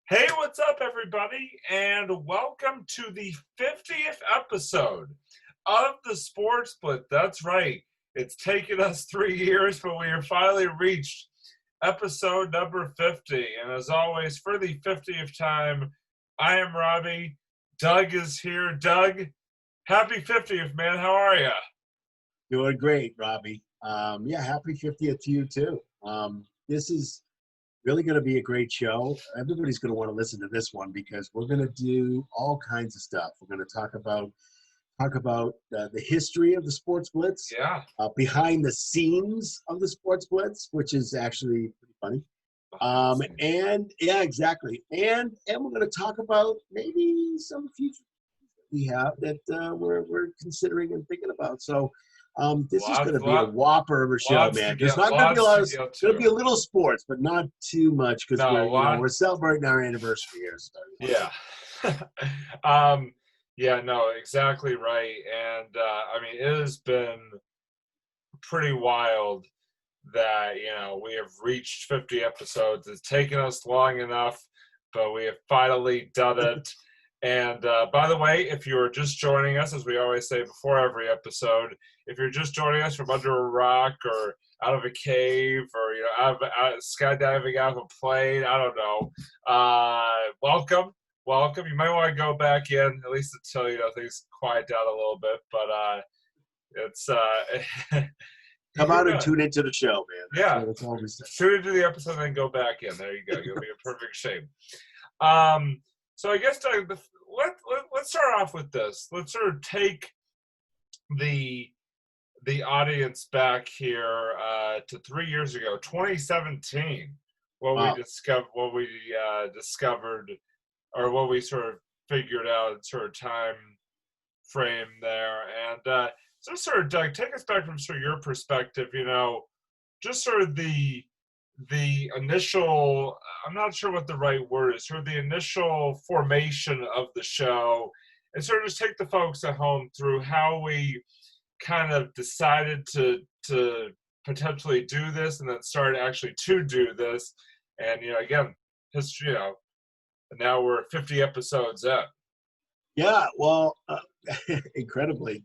Hey, what's up, everybody? And welcome to the 50th episode of the Sports Blitz. That's right. It's taken us 3 years, but we have finally reached episode number 50. And as always, for the 50th time, I am Robbie. Doug is here. Doug, happy 50th, man. How are you? Doing great, Robbie. Happy 50th to you, too. This is really going to be a great show. Everybody's going to want to listen to this one because we're going to do all kinds of stuff. We're going to talk about the history of the Sports Blitz, Yeah. behind the scenes of the Sports Blitz, which is actually pretty funny. Exactly. And we're going to talk about maybe some future we have that we're considering and thinking about. So this is going to be a whopper of a show, man. There's not going to be a lot of. There's going to be a little sports, but not too much because we're celebrating our anniversary here. So. Yeah. No, exactly right. And it has been pretty wild that we have reached 50 episodes. It's taken us long enough, but we have finally done it. And by the way, if you're just joining us, as we always say before every episode, if you're just joining us from under a rock or out of a cave or out skydiving out of a plane, I don't know, welcome. You might want to go back in, at least until things quiet down a little bit. But it's come out and tune into the show, man. That's always tune into the episode and then go back in. There you go. You'll be in perfect shape. So I guess let's start off with this. Let's sort of take the audience back here to 3 years ago, 2017, we discovered or what we sort of figured out sort of time frame there. And so sort of, Doug, take us back from sort of your perspective, just sort of the initial, I'm not sure what the right word is, sort of the initial formation of the show, and sort of just take the folks at home through how we kind of decided to potentially do this and then started actually to do this. And, again, history, and now we're 50 episodes in. Yeah, well, incredibly.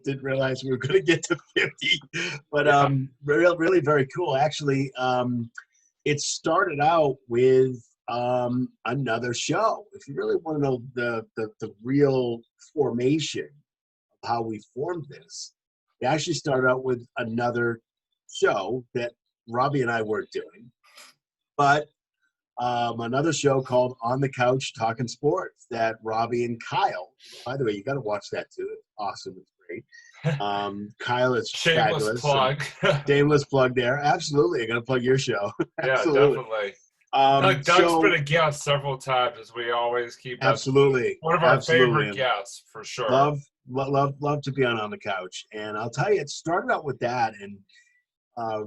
Didn't realize we were going to get to 50, but really very cool. Actually, it started out with another show. If you really want to know the real formation of how we formed this, it actually started out with another show that Robbie and I weren't doing, but another show called On the Couch Talking Sports that Robbie and Kyle, by the way, you got to watch that too. It's awesome. It's great. Kyle is shameless fabulous. Plug. Shameless plug there. Absolutely. I'm going to plug your show. Yeah, definitely. Doug's been a guest several times, as we always keep. Absolutely. One of our favorite guests, for sure. Love to be on the couch. And I'll tell you, it started out with that. And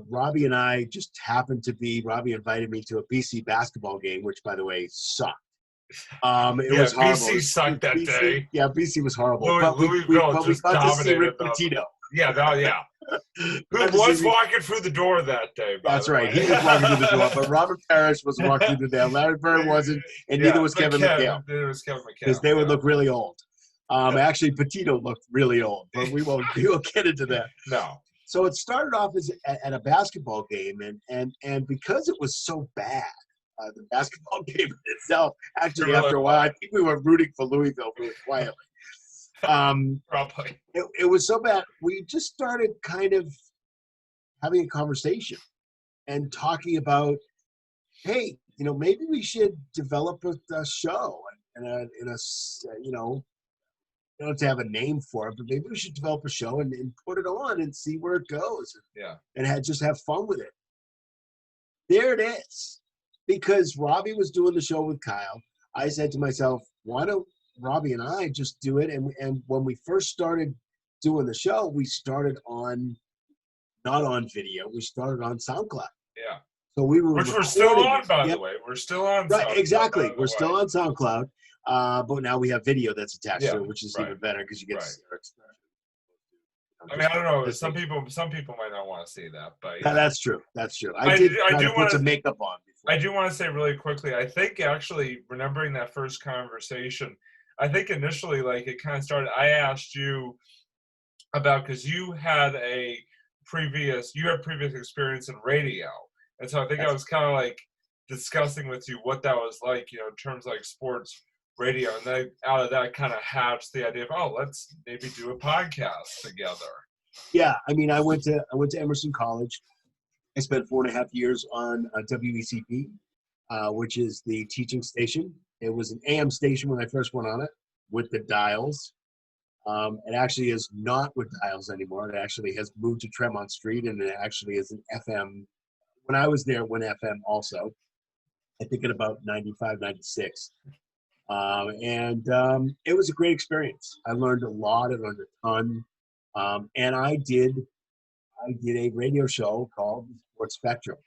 Robbie and I just happened to be, Robbie invited me to a BC basketball game, which, by the way, sucked. It was horrible. BC sucked that day. Yeah, BC was horrible. Louisville but we got to see Rick Pitino. Yeah. Who was walking through the door that day, That's right. He was walking through the door, but Robert Parrish was walking through the door. Larry Bird wasn't, and neither was Kevin McHale. Neither was Kevin McHale. Because they would look really old. Actually, Pitino looked really old, but we won't get into that. No. So it started off as at a basketball game, and because it was so bad, the basketball game itself, actually, after a while, I think we were rooting for Louisville really quietly. Probably. It was so bad, we just started kind of having a conversation and talking about, hey, maybe we should develop a show and don't have to have a name for it, but maybe we should develop a show and put it on and see where it goes. And just have fun with it. There it is. Because Robbie was doing the show with Kyle, I said to myself, why don't Robbie and I just do it? And when we first started doing the show, we started not on video, we started on SoundCloud. Yeah. So we were Which we're still on, by the way. We're still on SoundCloud. Right, exactly. We're still on SoundCloud. But now we have video that's attached to it, which is even better because you get I don't know. Some people might not want to see that, but that's true. I did put some makeup on I do want to say really quickly, I think actually remembering that first conversation, I think initially, like, it kind of started, I asked you about, because you had previous experience in radio. And so I think I That's was kind of like discussing with you what that was like, in terms of like sports radio. And then out of that kind of hatched the idea of, oh, let's maybe do a podcast together. yeah. I mean, I went to Emerson College. I spent 4.5 years on WECP, which is the teaching station. It was an AM station when I first went on it with the dials. It actually is not with dials anymore. It actually has moved to Tremont Street, and it actually is an FM. When I was there, it went FM also. I think in about 95, 96. It was a great experience. I learned a lot. I learned a ton. And I did a radio show called Sports Spectrum.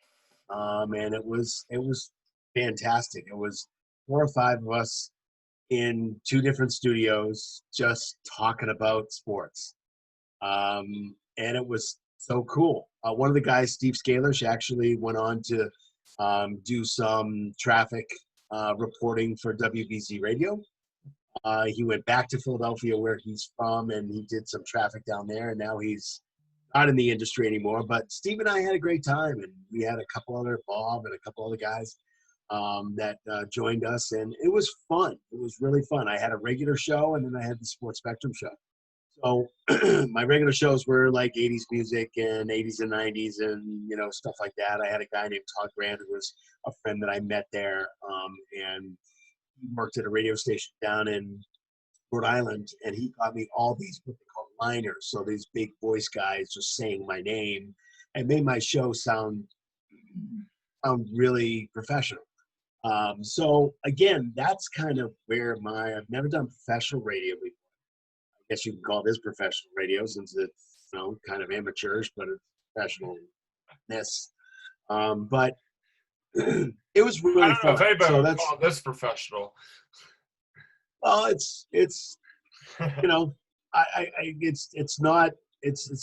And it was fantastic. It was 4 or 5 of us in 2 different studios just talking about sports. And it was so cool. One of the guys, Steve Scalish, actually went on to do some traffic reporting for WBZ Radio. He went back to Philadelphia, where he's from, and he did some traffic down there. And now he's not in the industry anymore. But Steve and I had a great time, and we had a couple other, Bob and a couple other guys that joined us, and it was fun. It was really fun. I had a regular show, and then I had the Sports Spectrum show. So my regular shows were like 80s music and 80s and 90s and, stuff like that. I had a guy named Todd Grant who was a friend that I met there, and he worked at a radio station down in Rhode Island, and he got me all these what they call liners. So these big voice guys just saying my name and made my show sound really professional. So again, that's kind of where I've never done professional radio before. I guess you can call this professional radio since it's, kind of amateurish, but it's professionalness. But it was I really don't know if fun. anybody So would call this professional. Well, it's it's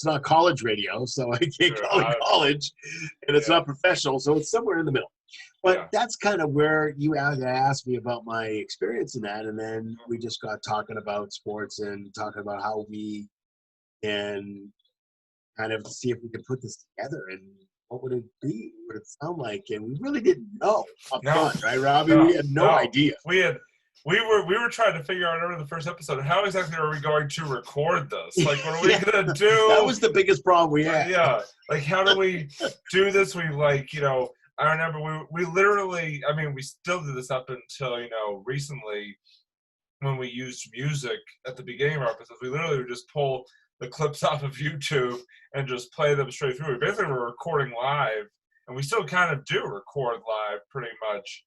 not college radio, so I can't call it college, and it's not professional, so it's somewhere in the middle. But that's kind of where you asked me about my experience in that, and then we just got talking about sports and talking about how we can kind of see if we could put this together and what would it be, what would it sound like, and we really didn't know up front, right, Robbie? We had no idea. We were trying to figure out over the first episode, how exactly are we going to record this? Like, what are we gonna do? That was the biggest problem we had. Yeah, like, how do we do this? We I remember we literally, I mean, we still do this up until recently, when we used music at the beginning of our episodes. We literally would just pull the clips off of YouTube and just play them straight through. We basically were recording live, and we still kind of do record live pretty much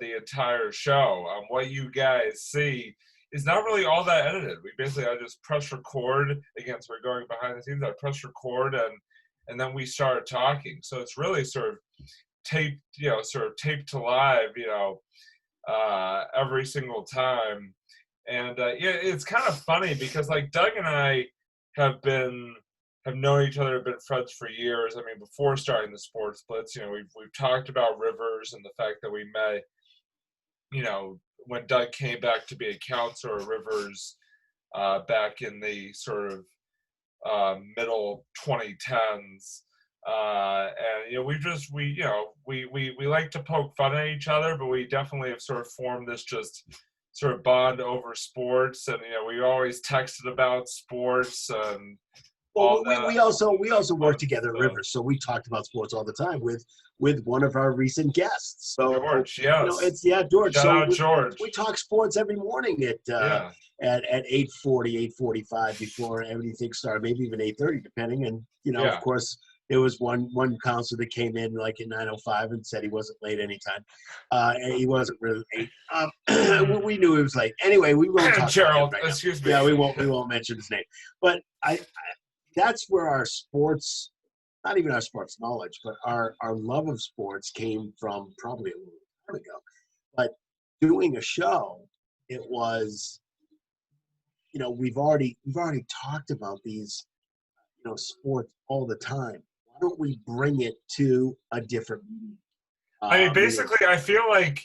the entire show. What you guys see is not really all that edited. I just press record. Again, so we're going behind the scenes. I press record, and then we start talking. So it's really sort of taped to live, every single time. And it's kind of funny because, like, Doug and I have known each other, been friends for years. I mean, before starting the Sports Blitz, we've talked about Rivers and the fact that we met, when Doug came back to be a counselor at Rivers back in the sort of middle 2010s. And we like to poke fun at each other, but we definitely have sort of formed this just sort of bond over sports, and we always texted about sports. And we also work together at Rivers, so we talked about sports all the time with one of our recent guests. So George, yes, George. Shout out George. We talk sports every morning at 8:40, 8:45 before everything started, maybe even 8:30, depending. And of course, there was one counselor that came in like at 9:05 and said he wasn't late anytime. And he wasn't really late. We knew he was late. Anyway, we won't talk Gerald, about him right excuse now. me. Yeah, we won't mention his name. But that's where our sports, not even our sports knowledge, but our love of sports came from probably a little time ago. But doing a show, it was, we've already talked about these, sports all the time. Why don't we bring it to a different medium? I mean, You know, basically, I feel like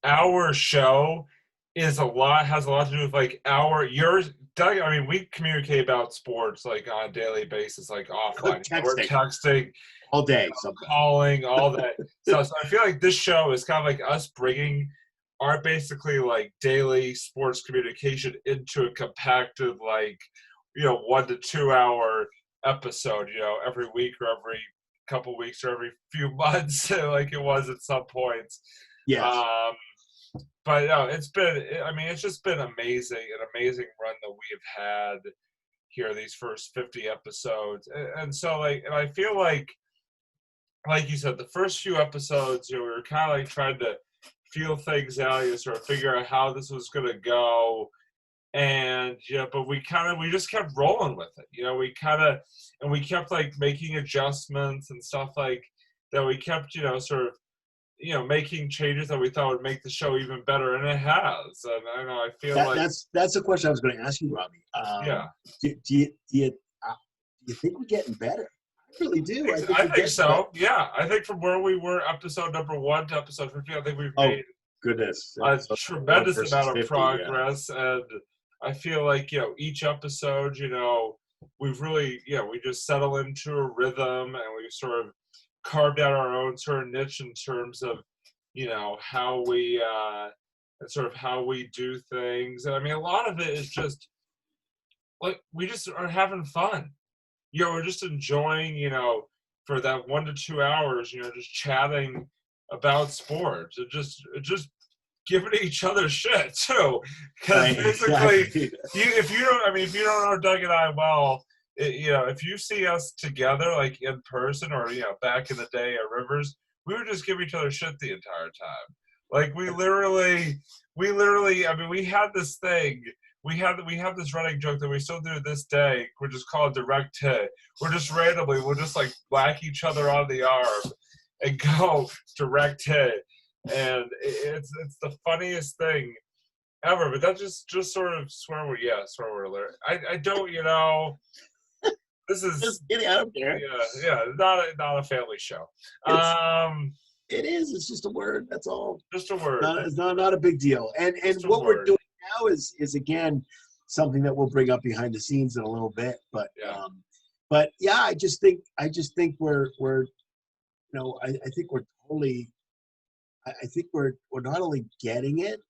our show has a lot to do with like yours. Doug, I mean, we communicate about sports like on a daily basis, like offline. We're texting texting, all day sometimes. calling, all that stuff. So I feel like this show is kind of like us bringing our basically like daily sports communication into a compacted like 1 to 2 hour episode. Every week or every couple weeks or every few months, like it was at some points. Yes. Um, but no, it's been. I mean, it's just been amazing, an amazing run that we have had here these first 50 episodes, and so and I feel like you said, the first few episodes, we were kind of like trying to feel things out, sort of figure out how this was going to go, and but we just kept rolling with it. We kept like making adjustments and stuff like that. We kept sort of making changes that we thought would make the show even better, and it has. And I know I feel like that's the question I was going to ask you, Robbie. yeah. Do you think we're getting better? I really do. I think so. Better. Yeah, I think from where we were, episode number 1 to episode 50, I think we've made goodness a tremendous amount of 50, progress, yeah. And I feel like each episode, we've really we just settle into a rhythm, and we sort of carved out our own sort of niche in terms of how we sort of how we do things. And I mean, a lot of it is just like we just are having fun. We're just enjoying, for that 1 to 2 hours, just chatting about sports and just giving each other shit too. Because basically, if you don't know Doug and I well, if you see us together, like in person or back in the day at Rivers, we would just give each other shit the entire time. Like we literally. I mean, we had this thing. We have this running joke that we still do to this day. We're just called direct hit. We'll just like whack each other on the arm and go direct hit. And it's the funniest thing ever. But that's just sort of swear word alert. I don't this is just kidding. I don't care. Yeah, not a family show. It is. It's just a word. That's all. Just a word. It's not a big deal. And what we're doing now is again something that we'll bring up behind the scenes in a little bit. But yeah, I just think we're I think we're totally. I think we're not only getting it.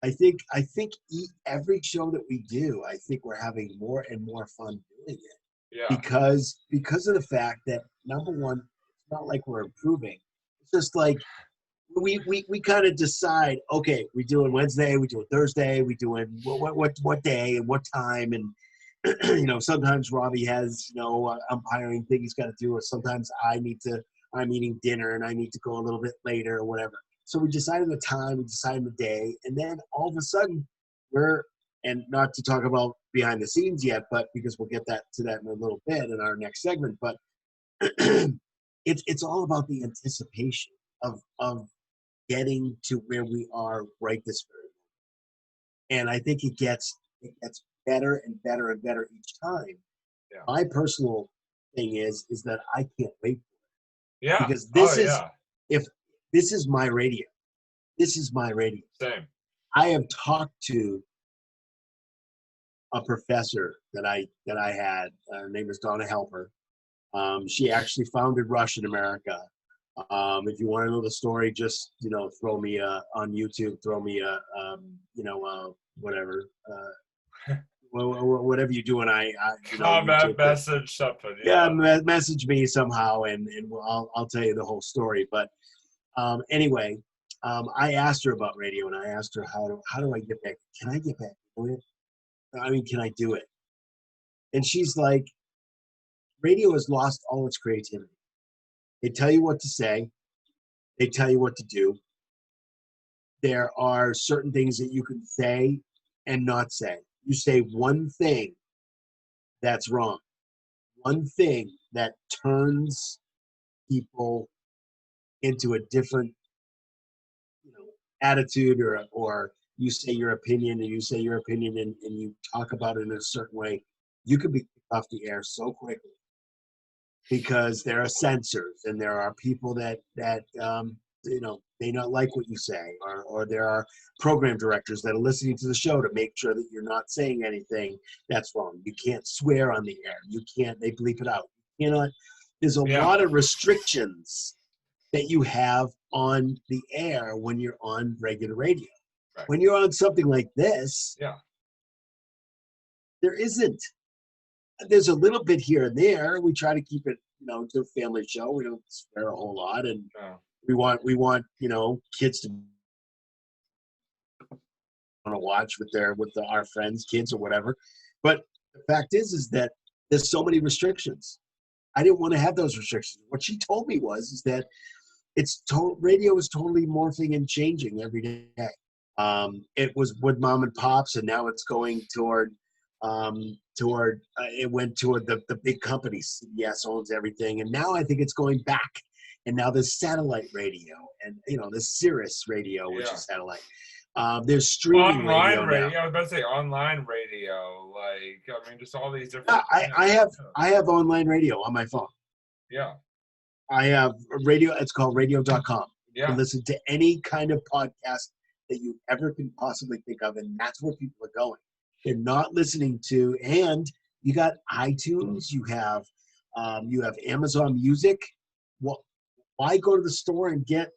I think every show that we do, I think we're having more and more fun doing it. Yeah. Because of the fact that number one, it's not like we're improving. It's just like we kind of decide, okay, we doing Wednesday, we doing Thursday, we doing what day and what time, and sometimes Robbie has umpiring thing he's got to do, or sometimes I'm eating dinner and I need to go a little bit later or whatever. So we decided the time, we decided the day, and then all of a sudden and not to talk about behind the scenes yet, but because we'll get to that in a little bit in our next segment, but it's all about the anticipation of getting to where we are right this very moment. And I think it gets better and better and better each time. Yeah. My personal thing is that I can't wait for it. Yeah. Because this is my radio. This is my radio. Same. I have talked to a professor that I had. Her name is Donna Helper. She actually founded Rush in America. If you want to know the story, just throw me on YouTube. Throw me whatever. Whatever you do, and comment, message something. Yeah, message me somehow, and I'll tell you the whole story. But anyway, I asked her about radio, and I asked her how do I get back? Can I get back to it? I mean, can I do it? And she's like, radio has lost all its creativity. They tell you what to say. They tell you what to do. There are certain things that you can say and not say. You say one thing that's wrong. One thing that turns people into a different attitude, or you say your opinion and you talk about it in a certain way, you can be kicked off the air so quickly because there are censors and there are people that may not like what you say, or there are program directors that are listening to the show to make sure that you're not saying anything that's wrong. You can't swear on the air. They bleep it out. There's a lot of restrictions that you have on the air when you're on regular radio. Right. When you're on something like this, there isn't. There's a little bit here and there. We try to keep it, to a family show. We don't swear a whole lot, and we want kids to want to watch with our friends, kids, or whatever. But the fact is that there's so many restrictions. I didn't want to have those restrictions. What she told me is that radio is totally morphing and changing every day. It was with mom and pops, and now it's going toward it went toward the big companies. CBS owns everything, and now I think it's going back. And now there's satellite radio, and there's Sirius radio, which is satellite. There's streaming online radio now. I was about to say online radio, just all these different. I have online radio on my phone. Yeah. I have a radio. It's called radio.com. Yeah. You can listen to any kind of podcast that you ever can possibly think of, and that's where people are going. They're not listening to, and you got iTunes, you have Amazon Music. Well, why go to the store and get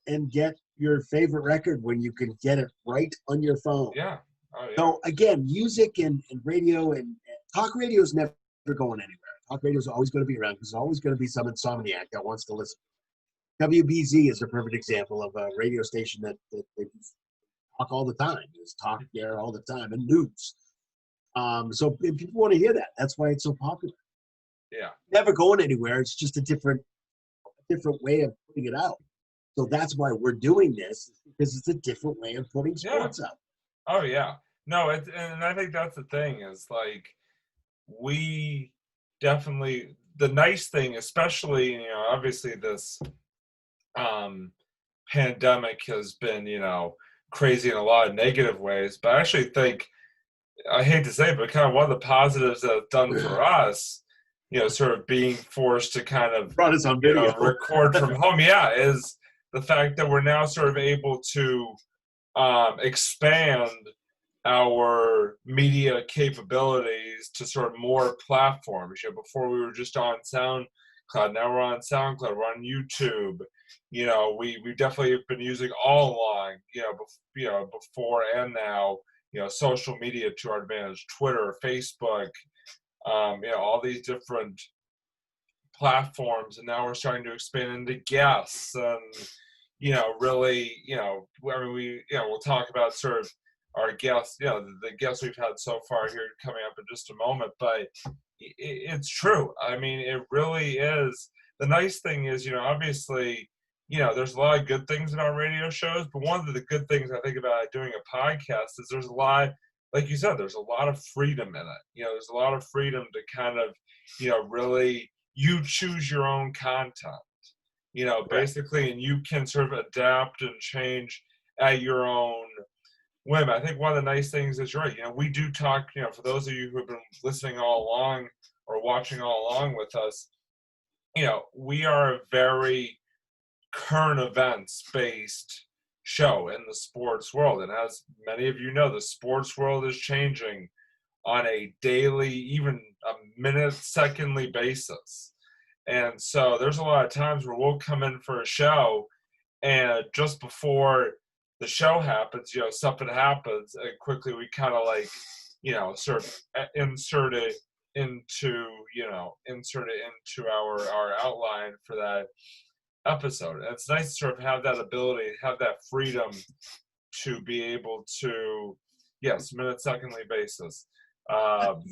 your favorite record when you can get it right on your phone? Yeah. Oh, yeah. So again, music and radio and talk radio is never going anywhere. Talk radio is always going to be around because there's always going to be some insomniac that wants to listen. WBZ is a perfect example of a radio station that they talk all the time. There's talk there all the time, and news. So people want to hear that. That's why it's so popular. Yeah. Never going anywhere. It's just a different way of putting it out. So that's why we're doing this, because it's a different way of putting sports out. Oh yeah. No, and I think that's the thing is we definitely, the nice thing, especially, obviously this pandemic has been, crazy in a lot of negative ways, but I actually think, I hate to say it, but kind of one of the positives that it's done for us, sort of being forced to kind of brought us on video. Record from home, is the fact that we're now sort of able to expand our media capabilities to sort of more platforms. Before we were just on SoundCloud, now we're on SoundCloud, we're on YouTube. We definitely have been using all along, before and now, social media to our advantage, Twitter, Facebook, all these different platforms, and now we're starting to expand into guests, and really, we'll talk about sort of our guests, the guests we've had so far here coming up in just a moment, but it's true. It really is. The nice thing is, obviously, there's a lot of good things about radio shows, but one of the good things I think about doing a podcast is there's a lot, like you said, there's a lot of freedom in it. There's a lot of freedom to kind of, really, you choose your own content, basically, and you can sort of adapt and change at your own whim. I think one of the nice things is, right, we do talk, for those of you who have been listening all along or watching all along with us, we are a very current events based show in the sports world, and as many of you know, the sports world is changing on a daily, even a minute, secondly basis. And so there's a lot of times where we'll come in for a show, and just before the show happens, something happens, and quickly we kind of sort of insert it into our outline for that episode. And it's nice to sort of have that ability, have that freedom to be able to, minute, secondly basis. That's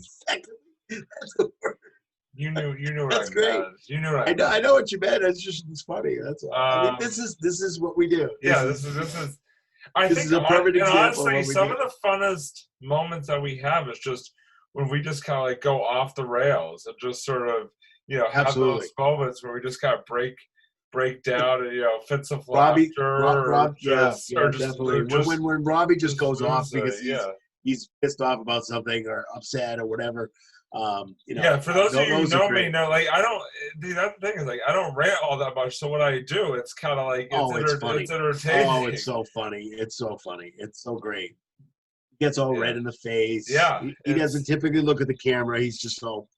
a word. You knew what That's I great. meant. You knew what I meant. I know what you meant. It's funny. That's all. This is what we do. This is. I think is a perfect example. Honestly, of some of the funnest moments that we have is just when we just kind of go off the rails and just sort of have those moments where we just kind of break down and fits of laughter. Definitely. When Robbie just goes off because he's pissed off about something or upset or whatever. Yeah, for those of you who those are know me, great. know like I don't. Dude, that's the thing is like I don't rant all that much. So what I do, it's kind of like Oh, it's it's funny. entertaining. Oh, it's so funny. It's so funny. It's so great. He gets all Yeah, red in the face. yeah, He doesn't typically look at the camera. He's just all.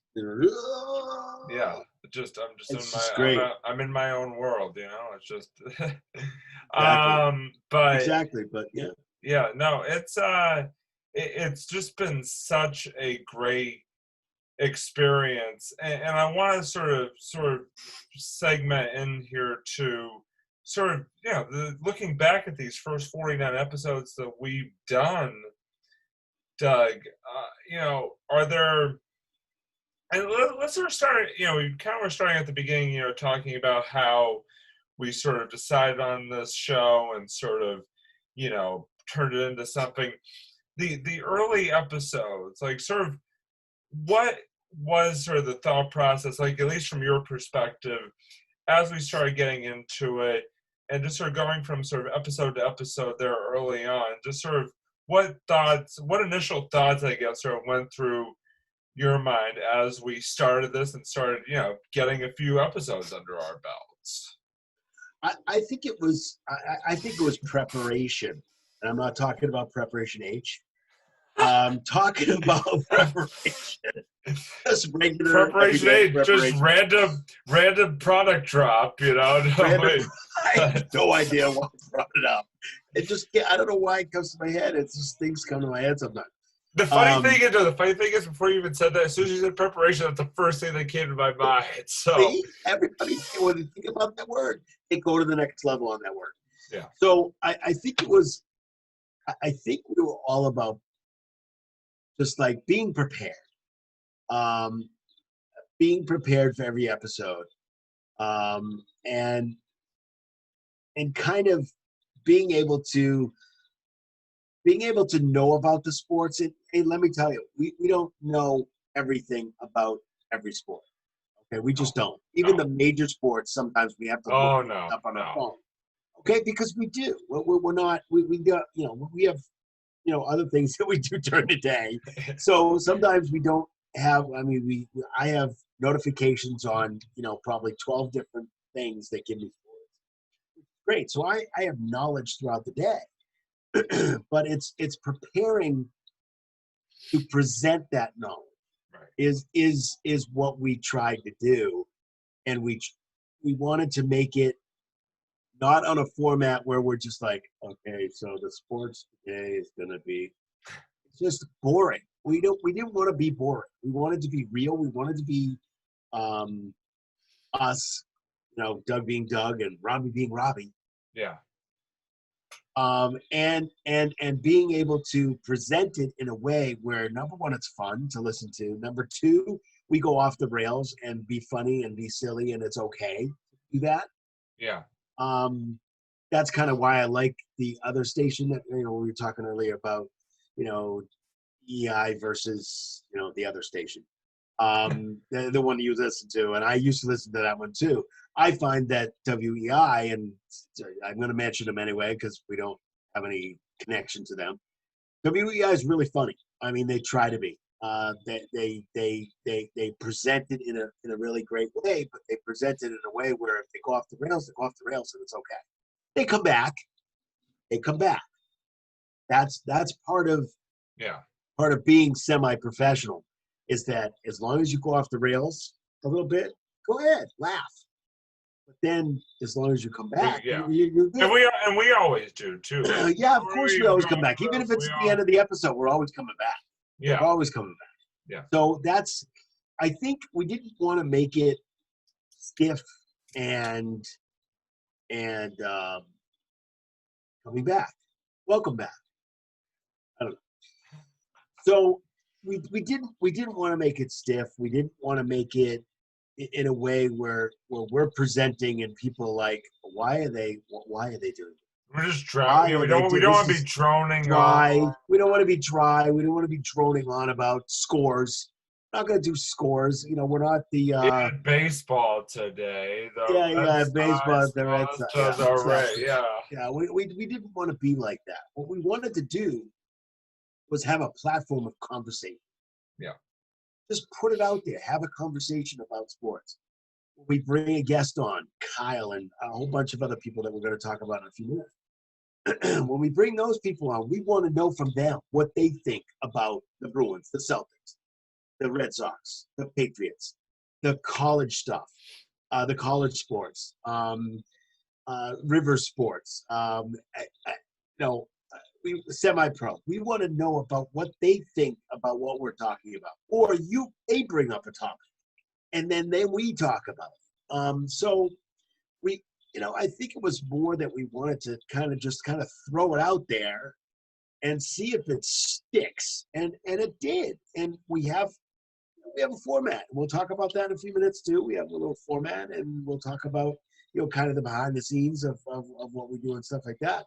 yeah. I'm just in It's my just great. I'm in my own world. It's just. Exactly. But Exactly. But yeah. yeah, no, it's just been such a great experience, and I want to sort of segment in here to sort of looking back at these first 49 episodes that we've done, Doug. Are there and let's sort of start. We kind of were starting at the beginning. Talking about how we sort of decided on this show and sort of turned it into something. The early episodes, like sort of what was sort of the thought process, like at least from your perspective, as we started getting into it, and just sort of going from sort of episode to episode there early on, just sort of what initial thoughts, I guess, sort of went through your mind as we started this and started, getting a few episodes under our belts? I think it was. I think it was preparation, and I'm not talking about preparation H. Talking about preparation, just regular Preparation everyday aid, just preparation. random product drop, No, Random, I have no idea why I brought it up. I don't know why it comes to my head. It's just things come to my head sometimes. The funny thing is, before you even said that, as soon as you said preparation, that's the first thing that came to my mind. So See, everybody, when they think about that word, they go to the next level on that word. yeah. So I think it was. I think we were all about just like being prepared. Being prepared for every episode, and kind of being able to know about the sports. And let me tell you, we don't know everything about every sport. Okay, we just don't. Even the major sports, sometimes we have to look up on our phone. Okay, because we do. We're not. We got we have other things that we do during the day. So sometimes we don't have. I mean, I have notifications on probably 12 different things that give me sports. Great. So I have knowledge throughout the day, but it's preparing to present that knowledge. Right. Is what we tried to do, and we wanted to make it not on a format where we're just like, okay, so the sports today is gonna be just boring. We didn't want to be boring. We wanted to be real. We wanted to be us, Doug being Doug and Robbie being Robbie. Yeah. And being able to present it in a way where, number one, it's fun to listen to. Number two, we go off the rails and be funny and be silly, and it's okay to do that. Yeah. That's kind of why I like the other station that we were talking earlier about, EI versus the other station. The one you listen to, and I used to listen to that one too. I find that WEI, and I'm going to mention them anyway because we don't have any connection to them. WEI is really funny. I mean, they try to be. They present it in a really great way, but they present it in a way where if they go off the rails, they go off the rails, and it's okay. They come back. That's part of being semi-professional, is that as long as you go off the rails a little bit, go ahead, laugh. But then, as long as you come back, you're good. And we always do too. Yeah, of course we always come back. Even if it's at the end of the episode, we're always coming back. Yeah, we're always coming back. Yeah. So I think we didn't want to make it stiff and coming back. Welcome back. I don't know. So we didn't want to make it stiff. We didn't want to make it in a way where we're presenting and people are like, why are they doing it? We're just droning. We don't want to be droning dry. on. We don't want to be dry. We don't want to be droning on about scores. We're not going to do scores. We're not the baseball today. Baseball. The Red Sox. Yeah. We didn't want to be like that. What we wanted to do was have a platform of conversation. Yeah. just put it out there. Have a conversation about sports. We bring a guest on, Kyle, and a whole bunch of other people that we're going to talk about in a few minutes. When we bring those people on, we want to know from them what they think about the Bruins, the Celtics, the Red Sox, the Patriots, the college stuff, the college sports, river sports, semi-pro. We want to know about what they think about what we're talking about, or they bring up a topic, and then we talk about it. So we, I think it was more that we wanted to kind of throw it out there and see if it sticks, and it did. And we have a format. We'll talk about that in a few minutes too. We have a little format, and we'll talk about kind of the behind the scenes of what we do and stuff like that.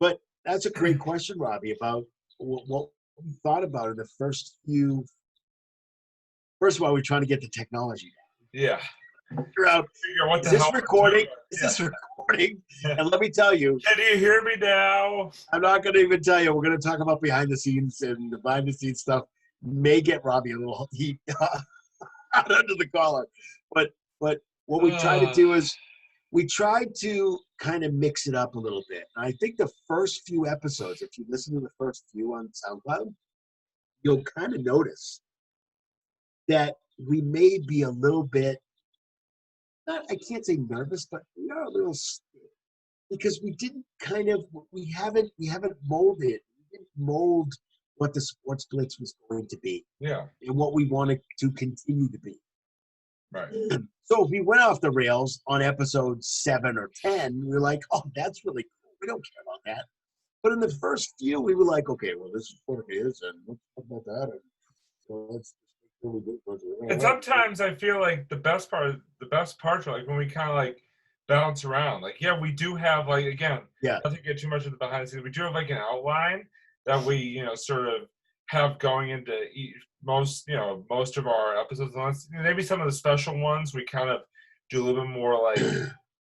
But that's a great question, Robbie, about what we thought about in the first few. First of all, we're trying to get the technology down. Yeah. Figure out, what is this recording? Is this recording? And let me tell you. Can you hear me now? I'm not going to even tell you. We're going to talk about behind the scenes, and the behind the scenes stuff may get Robbie a little heat out under the collar. But what we try to do is we tried to kind of mix it up a little bit. And I think the first few episodes, if you listen to the first few on SoundCloud, you'll kind of notice that we may be a little bit, I can't say nervous, but we are a little stiff because we haven't molded. We didn't mold what the Sports Blitz was going to be. Yeah. And what we wanted to continue to be. Right. So if we went off the rails on episode 7 or 10, we were like, oh, that's really cool. We don't care about that. But in the first few, we were like, okay, well, this is what it is, and let's talk about that. And so let's really do it. And sometimes I feel like the best parts are like when we kind of like bounce around. Like, yeah, we do have like, again, not to get too much of the behind the scenes, we do have like an outline that we, sort of have going into most of our episodes. Unless maybe some of the special ones we kind of do a little bit more like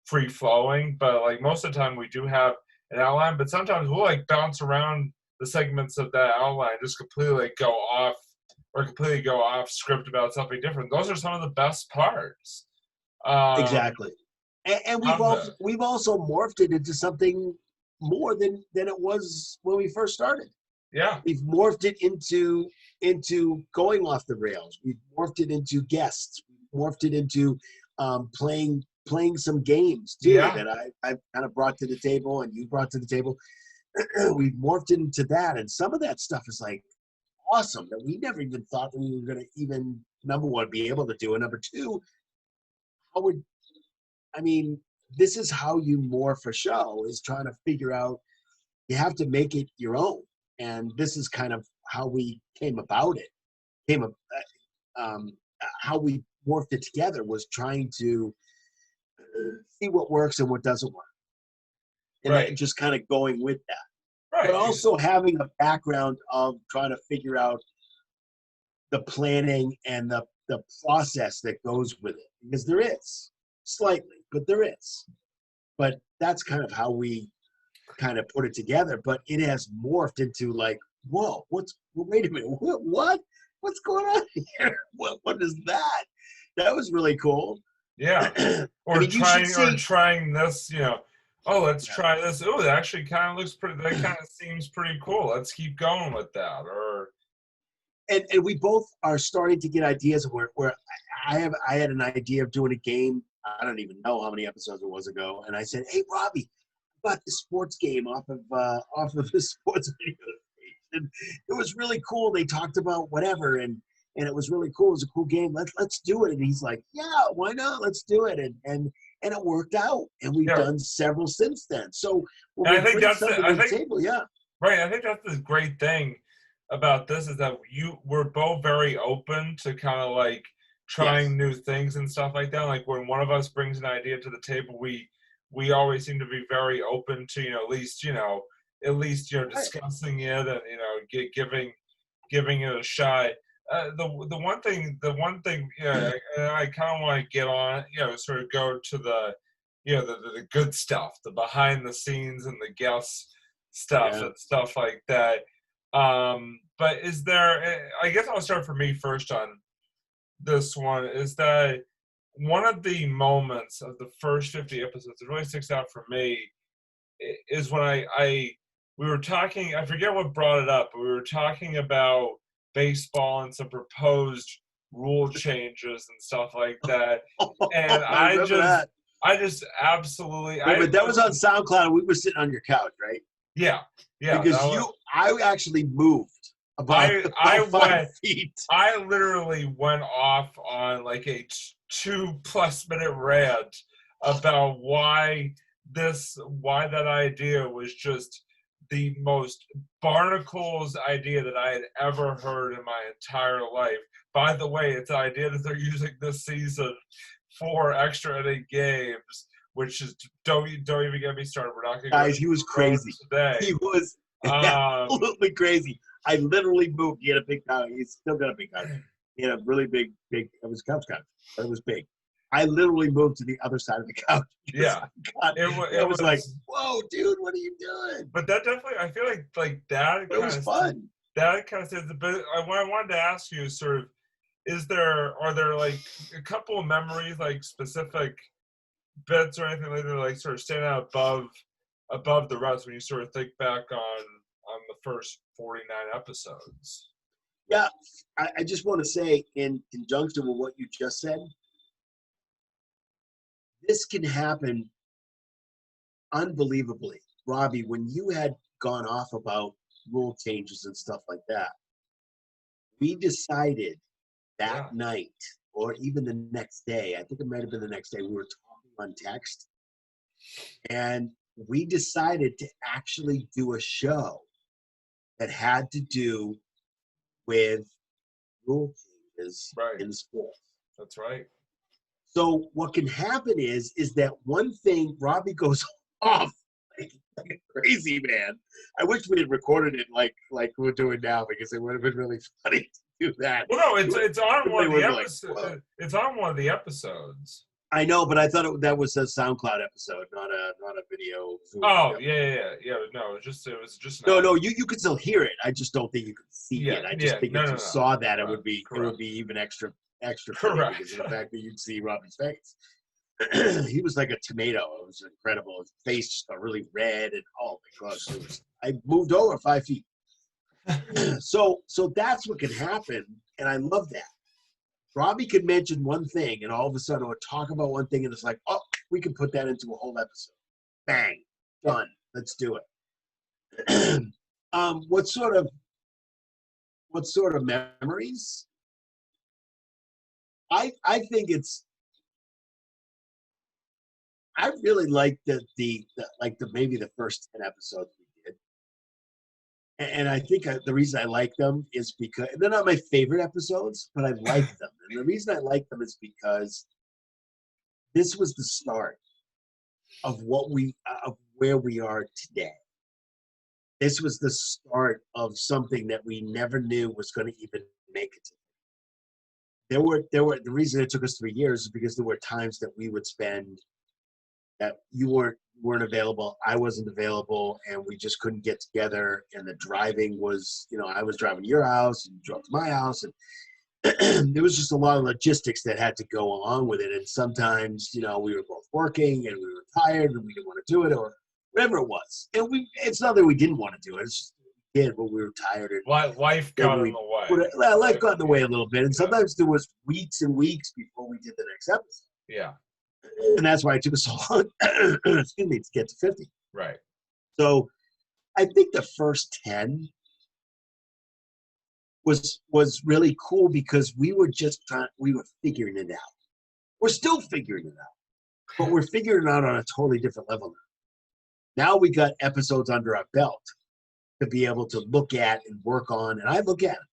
free flowing, but like most of the time we do have an outline. But sometimes we'll like bounce around the segments of that outline, just completely like go off script about something different. Those are some of the best parts. Exactly, and we've also morphed it into something more than it was when we first started. Yeah, we've morphed it into going off the rails. We've morphed it into guests. We've morphed it into playing some games too that I've kind of brought to the table and you brought to the table. We've morphed it into that, and some of that stuff is like awesome that we never even thought that we were going to even, number one, be able to do, and number two, this is how you morph a show, is trying to figure out, you have to make it your own. And this is kind of how we came about it. How we morphed it together was trying to see what works and what doesn't work. And then just kind of going with that. Right. But also having a background of trying to figure out the planning and the process that goes with it. Because there is, slightly, but there is. But that's kind of how we kind of put it together. But it has morphed into like, whoa, wait a minute, what's going on here? What is that? That was really cool. Yeah. Or trying this, oh, let's try this. Oh, that actually kind of looks pretty, that kind of seems pretty cool. Let's keep going with that. And we both are starting to get ideas where I had an idea of doing a game. I don't even know how many episodes it was ago. And I said, hey, Robbie, I got this sports game off of the sports video station. It was really cool. They talked about whatever, and it was really cool. It was a cool game. Let's do it. And he's like, yeah, why not? Let's do it. And it worked out. And we've done several since then. So when I think that's the table, right. I think that's the great thing about this, is that we're both very open to kind of like trying new things and stuff like that. Like when one of us brings an idea to the table, we always seem to be very open to, at least discussing it and, giving it a shot. The one thing, I kind of want to get on, sort of go to the good stuff, the behind the scenes and the guest stuff and stuff like that. But is there, I guess I'll start for me first on this one is that one of the moments of the first 50 episodes that really sticks out for me is when we were talking, I forget what brought it up, but we were talking about baseball and some proposed rule changes and stuff like that. And I remember that. I just absolutely, Wait, but that was on SoundCloud and we were sitting on your couch, right? yeah. Because I actually moved about I 5 feet. I literally went off on like a 2+ minute rant about why that idea was just the most barnacles idea that I had ever heard in my entire life. By the way, it's an idea that they're using this season for extra inning games, which is don't even get me started. We're not going to Guys, he was crazy today. He was absolutely crazy. I literally moved. He had a big couch. He's still got a big couch. He had a really big. It was a couch, but it was big. I literally moved to the other side of the couch. Yeah, it was like, whoa, dude, what are you doing? But that definitely, I feel like that. It was fun. That kind of says. But what I wanted to ask you is sort of, are there like a couple of memories, like specific bits or anything like that, like sort of stand out above the rest when you sort of think back on the first 49 episodes? Yeah, I just want to say, in conjunction with what you just said, this can happen unbelievably. Robbie, when you had gone off about rule changes and stuff like that, we decided that night, or even the next day, I think it might have been the next day, we were talking on text, and we decided to actually do a show that had to do with rule changes in sports. That's right. So what can happen is that one thing, Robbie goes off like a crazy man. I wish we had recorded it like we're doing now, because it would have been really funny to do that. Well, no, it's on one of the episodes. It's on one of the episodes. I know, but I thought that was a SoundCloud episode, not a video. Oh, yeah. No, it was just. No, you could still hear it. I just don't think you could see it. I just think if you saw that, it would be even extra funny because of the fact that you'd see Robbie's face. He was like a tomato. It was incredible. His face just got really red, and oh my gosh, I moved over 5 feet. So that's what can happen, and I love that. Robbie could mention one thing, and all of a sudden, we'll talk about one thing, and it's like, oh, we can put that into a whole episode. Bang, done. Let's do it. What sort of memories? I think it's. I really like maybe the first 10 episodes we did, and I think the reason I like them is because they're not my favorite episodes, but I like them, and the reason I like them is because this was the start of where we are today. This was the start of something that we never knew was going to even make it. The reason it took us 3 years is because there were times that we would spend that you weren't available, I wasn't available, and we just couldn't get together. And the driving was, I was driving to your house and you drove to my house, and there was just a lot of logistics that had to go along with it. And sometimes, we were both working and we were tired and we didn't want to do it, or whatever it was. And it's not that we didn't want to do it. It's just we did, but we were tired. And life got in the way. Life got in the way a little bit. And sometimes there was weeks and weeks before we did the next episode. Yeah. And that's why it took us so long, excuse me, to get to 50. Right. So I think the first 10 was really cool because we were figuring it out. We're still figuring it out, but we're figuring it out on a totally different level now. Now we got episodes under our belt to be able to look at and work on, and I look at them.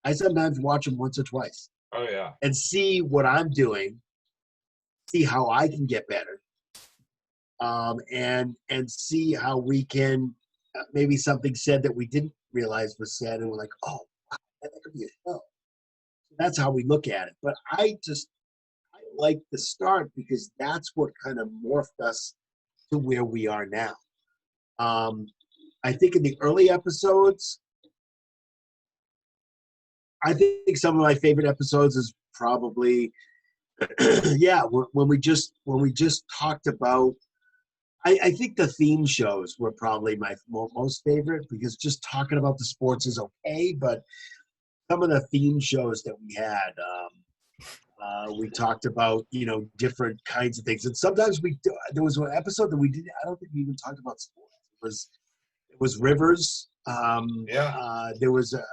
I sometimes watch them once or twice. Oh, yeah. And see what I'm doing, see how I can get better, and see how we can maybe something said that we didn't realize was said, and we're like, oh, wow, that could be a show. So that's how we look at it. But I like the start because that's what kind of morphed us to where we are now. I think in the early episodes, I think some of my favorite episodes is probably, yeah, when we just talked about. I think the theme shows were probably my most favorite because just talking about the sports is okay, but some of the theme shows that we had, we talked about different kinds of things, and sometimes there was an episode that we did. I don't think we even talked about sports. It was Rivers. Yeah. There was a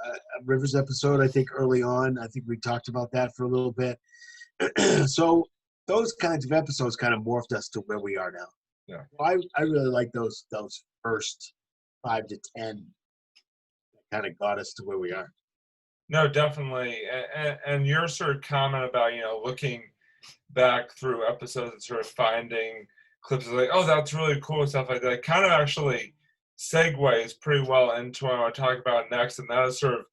Rivers episode, I think, early on. I think we talked about that for a little bit. So those kinds of episodes kind of morphed us to where we are now. Yeah. I really like those first 5 to 10 that kind of got us to where we are. No, definitely. And your sort of comment about, looking back through episodes and sort of finding clips of like, oh, that's really cool and stuff like that, kind of actually segues pretty well into what I want to talk about next, and that is sort of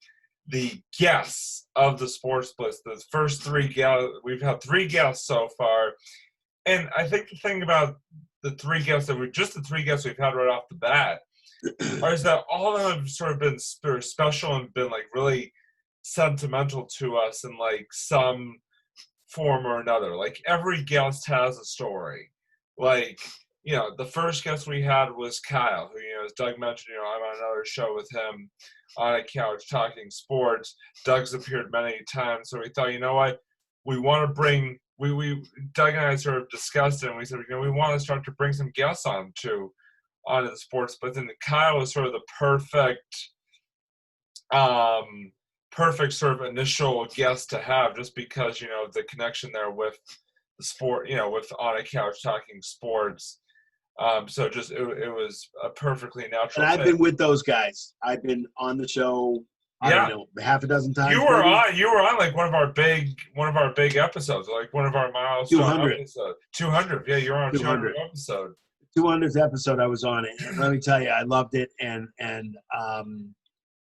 the guests of the Sports Blitz. The first 3 guests, we've had 3 guests so far, and I think the thing about the 3 guests the 3 guests we've had right off the bat is that all of them have sort of been special and been like really sentimental to us in like some form or another. Like every guest has a story. Like, the first guest we had was Kyle, who, as Doug mentioned, I'm on another show with him on a couch talking sports. Doug's appeared many times, so we thought, you know what, we want to bring. Doug and I sort of discussed it, and we said, we want to start to bring some guests onto the sports, but then Kyle was sort of the perfect sort of initial guest to have, just because the connection there with the sport, with on a couch talking sports. So just it was a perfectly natural. And I've been with those guys. I've been on the show. I don't know, half a dozen times. You were on like one of our big episodes, like one of our milestone 200. episodes. 200. Yeah, you're on a 200 episode. 200th episode I was on it, and let me tell you, I loved it, and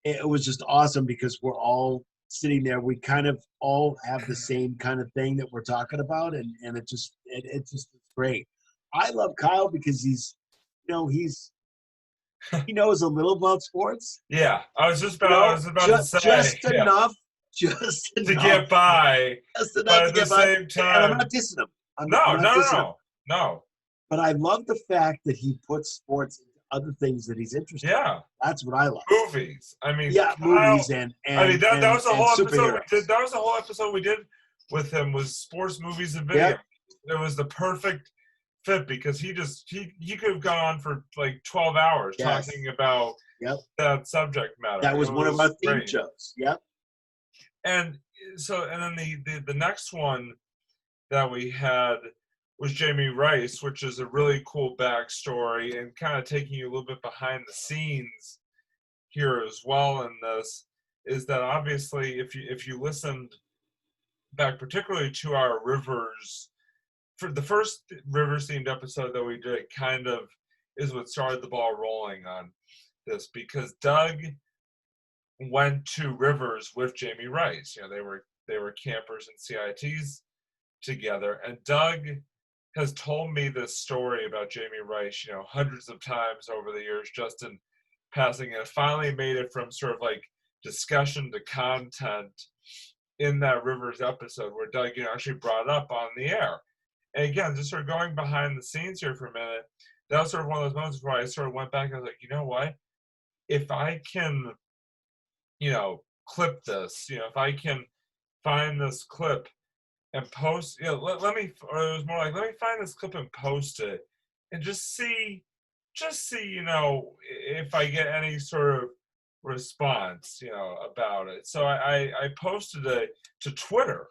it was just awesome because we're all sitting there. We kind of all have the same kind of thing that we're talking about, and it's just great. I love Kyle because he knows a little about sports. Yeah, I was about to say just enough to get by, but at the same time, and I'm not dissing him. No. But I love the fact that he puts sports into other things that he's interested in. Yeah. That's what I love. Movies. I mean, yeah, movies and that was the whole episode we did. That was the whole episode we did with him, was sports, movies, and video. Yep. It was the perfect fit because he could have gone on for like 12 hours talking about that subject matter. That was one of our theme shows. Yep. And then the next one that we had was Jamie Rice, which is a really cool backstory and kind of taking you a little bit behind the scenes here as well in this, is that obviously if you listened back particularly to our Rivers, for the first Rivers themed episode that we did, kind of is what started the ball rolling on this, because Doug went to Rivers with Jamie Rice. They were campers and CITs together, and Doug has told me this story about Jamie Rice, hundreds of times over the years, just in passing, and it finally made it from sort of like discussion to content in that Rivers episode where Doug, actually brought it up on the air. And again, just sort of going behind the scenes here for a minute, that was sort of one of those moments where I sort of went back and I was like, you know what? If I can, clip this, if I can find this clip and post, or it was more like, let me find this clip and post it and just see, if I get any sort of response, about it. So I posted it to Twitter.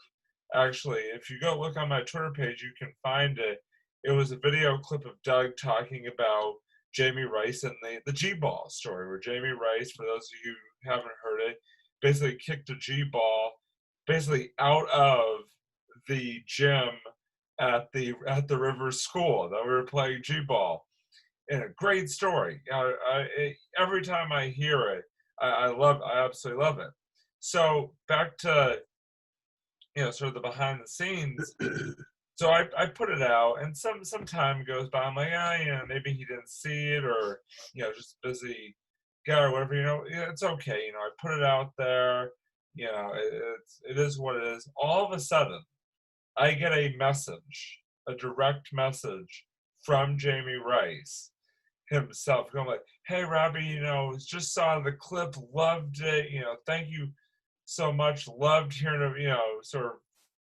Actually, if you go look on my Twitter page, you can find it. It was a video clip of Doug talking about Jamie Rice and the G-ball story, where Jamie Rice, for those of you who haven't heard it, basically kicked a G-ball basically out of the gym at the Rivers school that we were playing G-ball. And a great story. Every time I hear it, I absolutely love it. So back to sort of the behind the scenes. So I put it out, and some time goes by. I'm like, maybe he didn't see it, or just busy guy or whatever. It's okay. I put it out there. you know, it is what it is. All of a sudden, I get a message, a direct message from Jamie Rice himself. I'm like, hey, Robbie, you know, just saw the clip, loved it. You know, thank you so much. Loved hearing, you know, sort of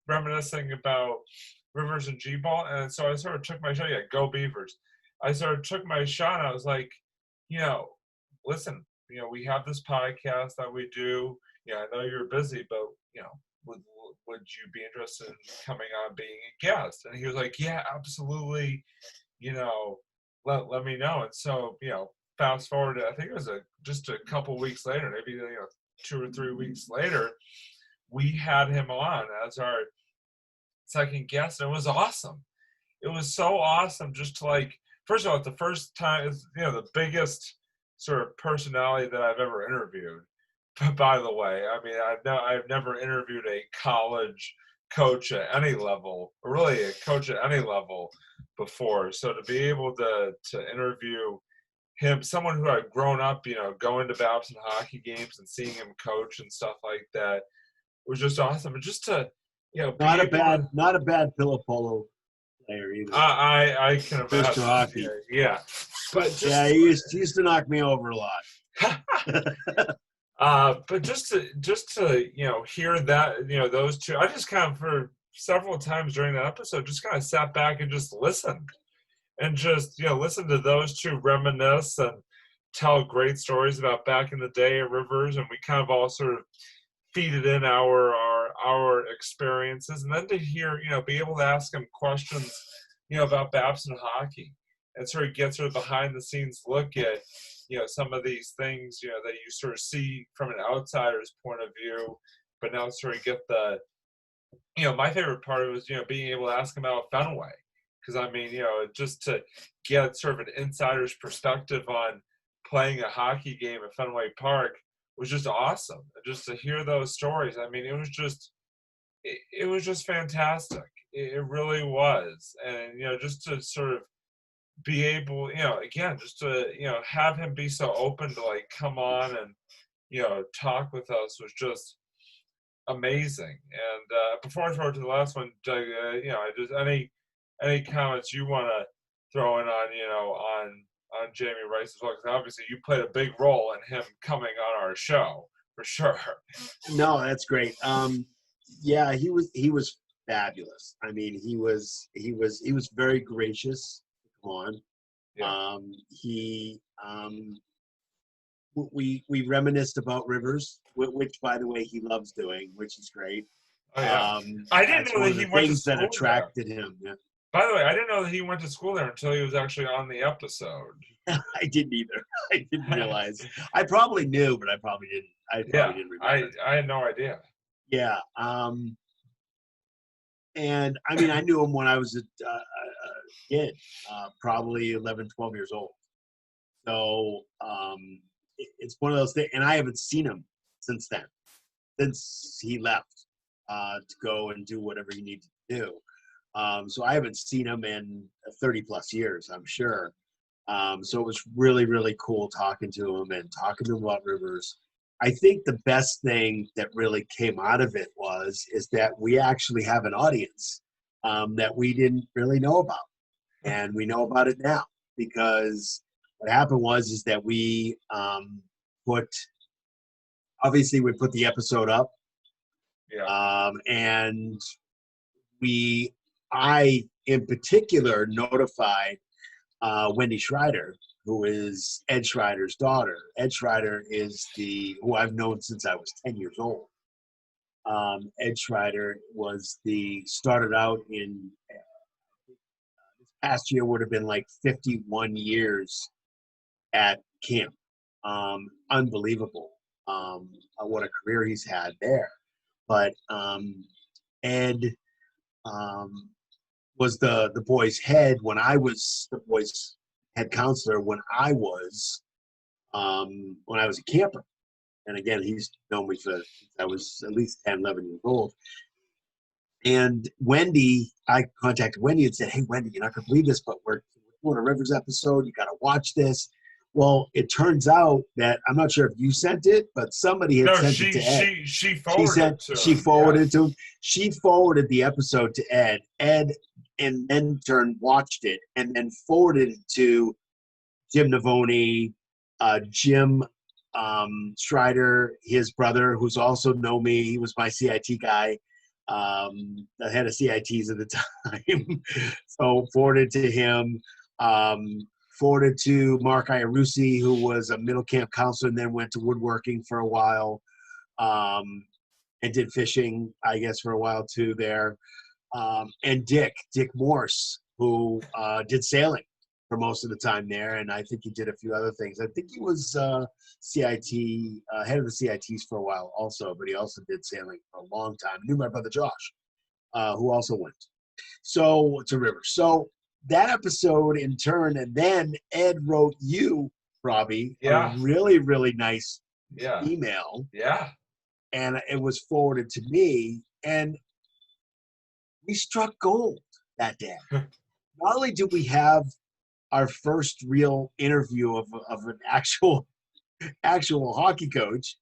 reminiscing about Rivers and G-ball. And so I sort of took my shot. Yeah, go Beavers. I sort of took my shot. And I was like, you know, listen, you know, we have this podcast that we do. Yeah, I know you're busy, but, you know, would you be interested in coming on being a guest? And he was like, yeah, absolutely. You know, let me know. And so, you know, fast forward, I think it was just a couple weeks later, maybe, you know, 2 or 3 weeks later, we had him on as our second guest, and it was awesome. It was so awesome just to, like, first of all, it's the first time, it's, you know, the biggest sort of personality that I've ever interviewed. By the way, I mean, I've never interviewed a college coach at any level, or really a coach at any level before. So to be able to interview him, someone who had grown up, you know, going to Babson hockey games and seeing him coach and stuff like that, was just awesome. And just to, you know, Not a bad pillow polo player either. I can imagine. Mr. Hockey. Yeah. But just, yeah, he used to knock me over a lot. But just to you know, hear that, you know, those two, I just kind of, for several times during that episode, just kind of sat back and just listened, and just, you know, listen to those two reminisce and tell great stories about back in the day at Rivers, and we kind of all sort of feeded in our experiences, and then to hear, you know, be able to ask him questions, you know, about Babson hockey, and sort of get sort of behind the scenes look at, you know, some of these things, you know, that you sort of see from an outsider's point of view, but now sort of get the, you know, my favorite part was, you know, being able to ask him about Fenway, because I mean, you know, just to get sort of an insider's perspective on playing a hockey game at Fenway Park was just awesome. Just to hear those stories, I mean, it was just fantastic. It really was. And, you know, just to sort of be able, you know, again, just to, you know, have him be so open to, like, come on and, you know, talk with us was just amazing. And before I throw it to the last one, Doug, you know, just any comments you want to throw in on, you know, on Jamie Rice as well, because obviously you played a big role in him coming on our show for sure. No, that's great. Yeah, he was fabulous. I mean, he was very gracious. Come on. Yeah. We reminisced about Rivers, which, by the way, he loves doing, which is great. Oh yeah. I didn't know that he went to things that school attracted there. him. Yeah. By the way, I didn't know that he went to school there until he was actually on the episode. I didn't either. I didn't realize. I probably knew, but I probably didn't. Didn't remember. I had no idea. Yeah. And I mean, I knew him when I was a kid, probably 11, 12 years old. So it's one of those things, and I haven't seen him since then, since he left to go and do whatever he needed to do. So I haven't seen him in 30 plus years, I'm sure. So it was really, really cool talking to him and talking to him about Rivers. I think the best thing that really came out of it is that we actually have an audience that we didn't really know about, and we know about it now, because what happened is that we put the episode up, and I in particular notified Wendy Schreider, who is Ed Schreider's daughter. Ed Schreider is who I've known since I was 10 years old. Ed Schreider started out in this past year would have been like 51 years at camp. Unbelievable. What a career he's had there. But Ed was the boys' head when I was the boys' head counselor when I was a camper. And again, he's known me since I was at least 10, 11 years old. And I contacted Wendy and said, hey, Wendy, you're not going to believe this, but we're doing a Rivers episode. You got to watch this. Well, it turns out that I'm not sure if you sent it, but somebody had No, sent it to Ed. she forwarded it to She him. Yeah. forwarded it to him. She forwarded the episode to Ed. Ed and then turned watched it and then forwarded it to Jim Navoni, Jim Strider, his brother, who's also know me. He was my CIT guy. I had a CITs at the time. So forwarded to him. Forwarded to Mark Iarusi, who was a middle camp counselor and then went to woodworking for a while, and did fishing, I guess, for a while too there. And Dick Morse, who did sailing for most of the time there, and I think he did a few other things. I think he was CIT, head of the CITs for a while also, but he also did sailing for a long time. I knew my brother Josh, who also went to Rivers. So that episode in turn, and then Ed wrote you, Robbie, a really, really nice email. Yeah. And it was forwarded to me, and we struck gold that day. Not only did we have our first real interview of an actual hockey coach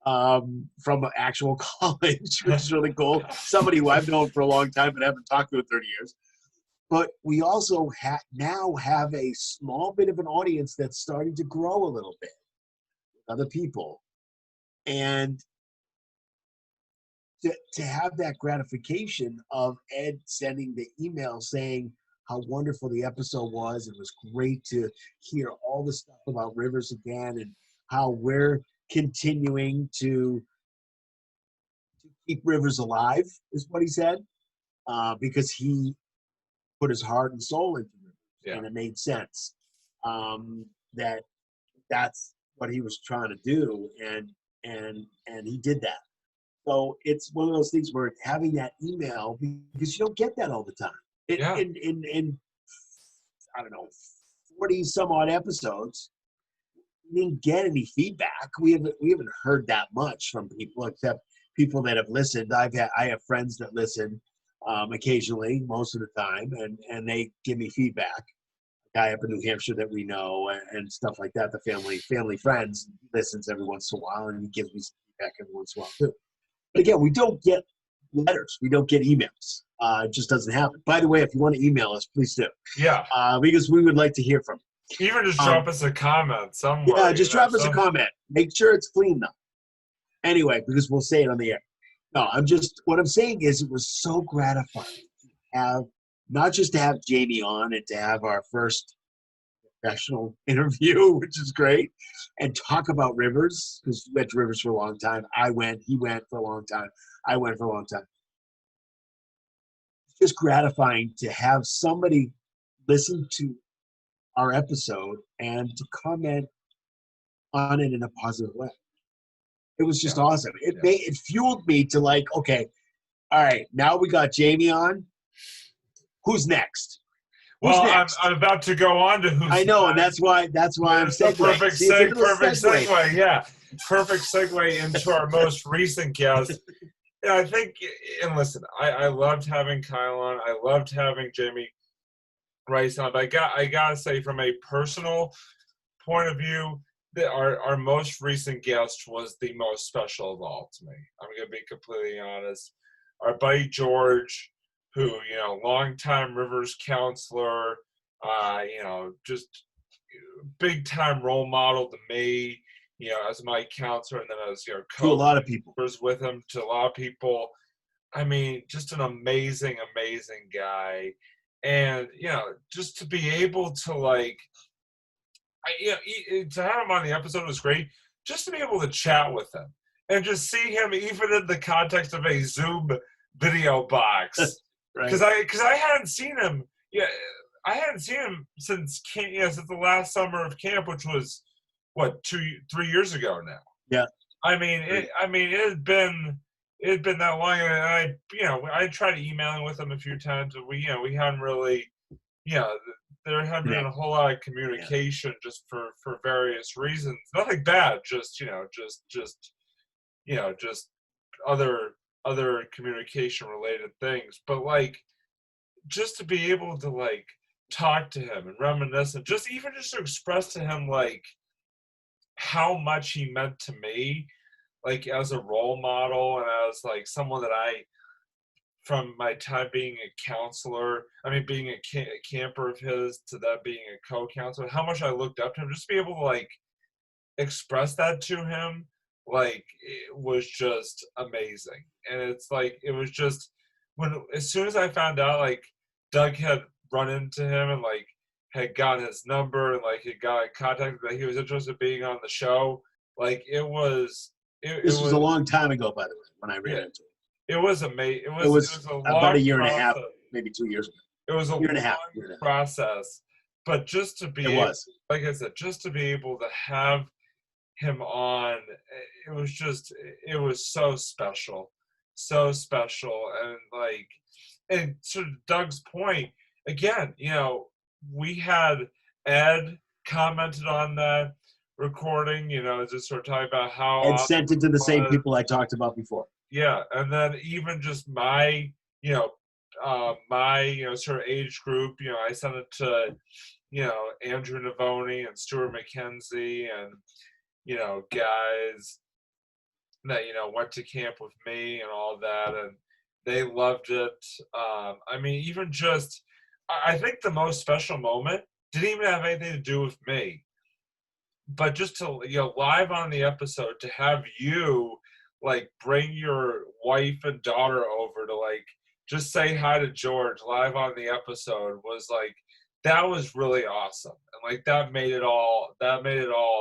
from an actual college, which is really cool. Somebody who I've known for a long time but haven't talked to in 30 years. But we also now have a small bit of an audience that's starting to grow a little bit with other people. And to have that gratification of Ed sending the email saying how wonderful the episode was. It was great to hear all the stuff about Rivers again and how we're continuing to keep Rivers alive, is what he said, because he put his heart and soul into Rivers, and it made sense that that's what he was trying to do, and he did that. So it's one of those things where having that email, because you don't get that all the time. In I don't know, 40 some odd episodes, we didn't get any feedback. We haven't heard that much from people, except people that have listened. I have friends that listen occasionally, most of the time, and they give me feedback. A guy up in New Hampshire that we know and stuff like that. The family friends listens every once in a while, and he gives me some feedback every once in a while too. But again, we don't get letters. We don't get emails. It just doesn't happen. By the way, if you want to email us, please do. Yeah. Because we would like to hear from you. Even just drop us a comment somewhere. Yeah, just drop us a comment. Make sure it's clean though. Anyway, because we'll say it on the air. No, what I'm saying is it was so gratifying to have, not just to have Jamie on and to have our first professional interview, which is great, and talk about Rivers, because we went to Rivers for a long time. He went for a long time. I went for a long time. It's just gratifying to have somebody listen to our episode and to comment on it in a positive way. It was just awesome. It fueled me to like, okay, all right, now we got Jamie on. Who's next? Well, I'm about to go on to who's I know, next. and that's why I'm segueing. Perfect segue. Yeah, perfect segue into our most recent guest. Yeah, I think, and listen, I loved having Kyle on. I loved having Jamie Rice on. But I gotta say, from a personal point of view, that our most recent guest was the most special of all to me. I'm gonna be completely honest. Our buddy George, who, longtime Rivers counselor, just big time role model to me, as my counselor, and then as coach to a lot of people, with him, to a lot of people. I mean, just an amazing guy, and just to be able to to have him on the episode was great. Just to be able to chat with him and just see him, even in the context of a Zoom video box. Because I hadn't seen him. Yeah, I hadn't seen him since since the last summer of camp, which was what 3 years ago now. Yeah. I mean, it had been that long, and I tried emailing with him a few times, but we hadn't really, there hadn't been a whole lot of communication just for various reasons. Nothing bad, just other communication related things. But just to be able to talk to him and reminisce, and just to express to him how much he meant to me, like as a role model and as like someone that from my time being a counselor, I mean, being a camper of his to that being a co-counselor, how much I looked up to him, just to be able to like express that to him, like it was just amazing. And it's like, it was just as soon as I found out, like Doug had run into him and like had gotten his number and like he got in contact that he was interested in being on the show, like This it was a was, long time ago, by the way, when I ran yeah, into him. it was amazing. It It was was a about a long year and a half, process. maybe 2 years ago. It was a Year and a long half. process, but just to It be able, was. like I said, just to be able to have him on, it was just, it was so special. And like, and to Doug's point, again, you know, we had Ed commented on that recording, you know, just sort of talking about how And awesome sent it to it the same was. people I talked about before. Yeah, and then even just my, you know, my, you know, sort of age group, you know, I sent it to, you know, Andrew Navoni and Stuart McKenzie and, you know, guys that, you know, went to camp with me and all that, and they loved it. I mean, even just, I think the most special moment didn't even have anything to do with me, but just to, you know, live on the episode, to have you like bring your wife and daughter over to like just say hi to George live on the episode was like, that was really awesome. And like that made it all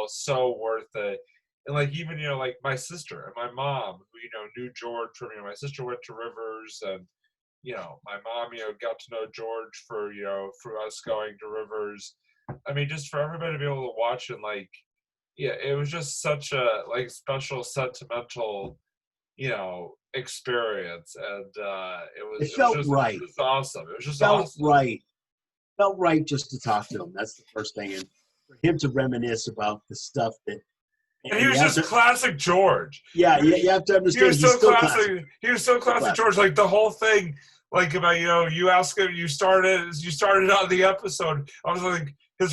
so worth it. And like, even, you know, like my sister and my mom who, you know, knew George from, you know, my sister went to Rivers, and you know, my mom, you know, got to know George for, you know, for us going to Rivers. I mean, just for everybody to be able to watch, and like, yeah, it was just such a like special, sentimental, you know, experience. And It felt right. it was awesome. It was just Felt awesome. right. Felt right just to talk to him. That's the first thing. And for him to reminisce about the stuff that, And he and was just classic George. you have to He understand was he's so still classic. classic. He was so Still classic classic. George. Like the whole thing, like about, you know, you ask him, you started on the episode. I was like, the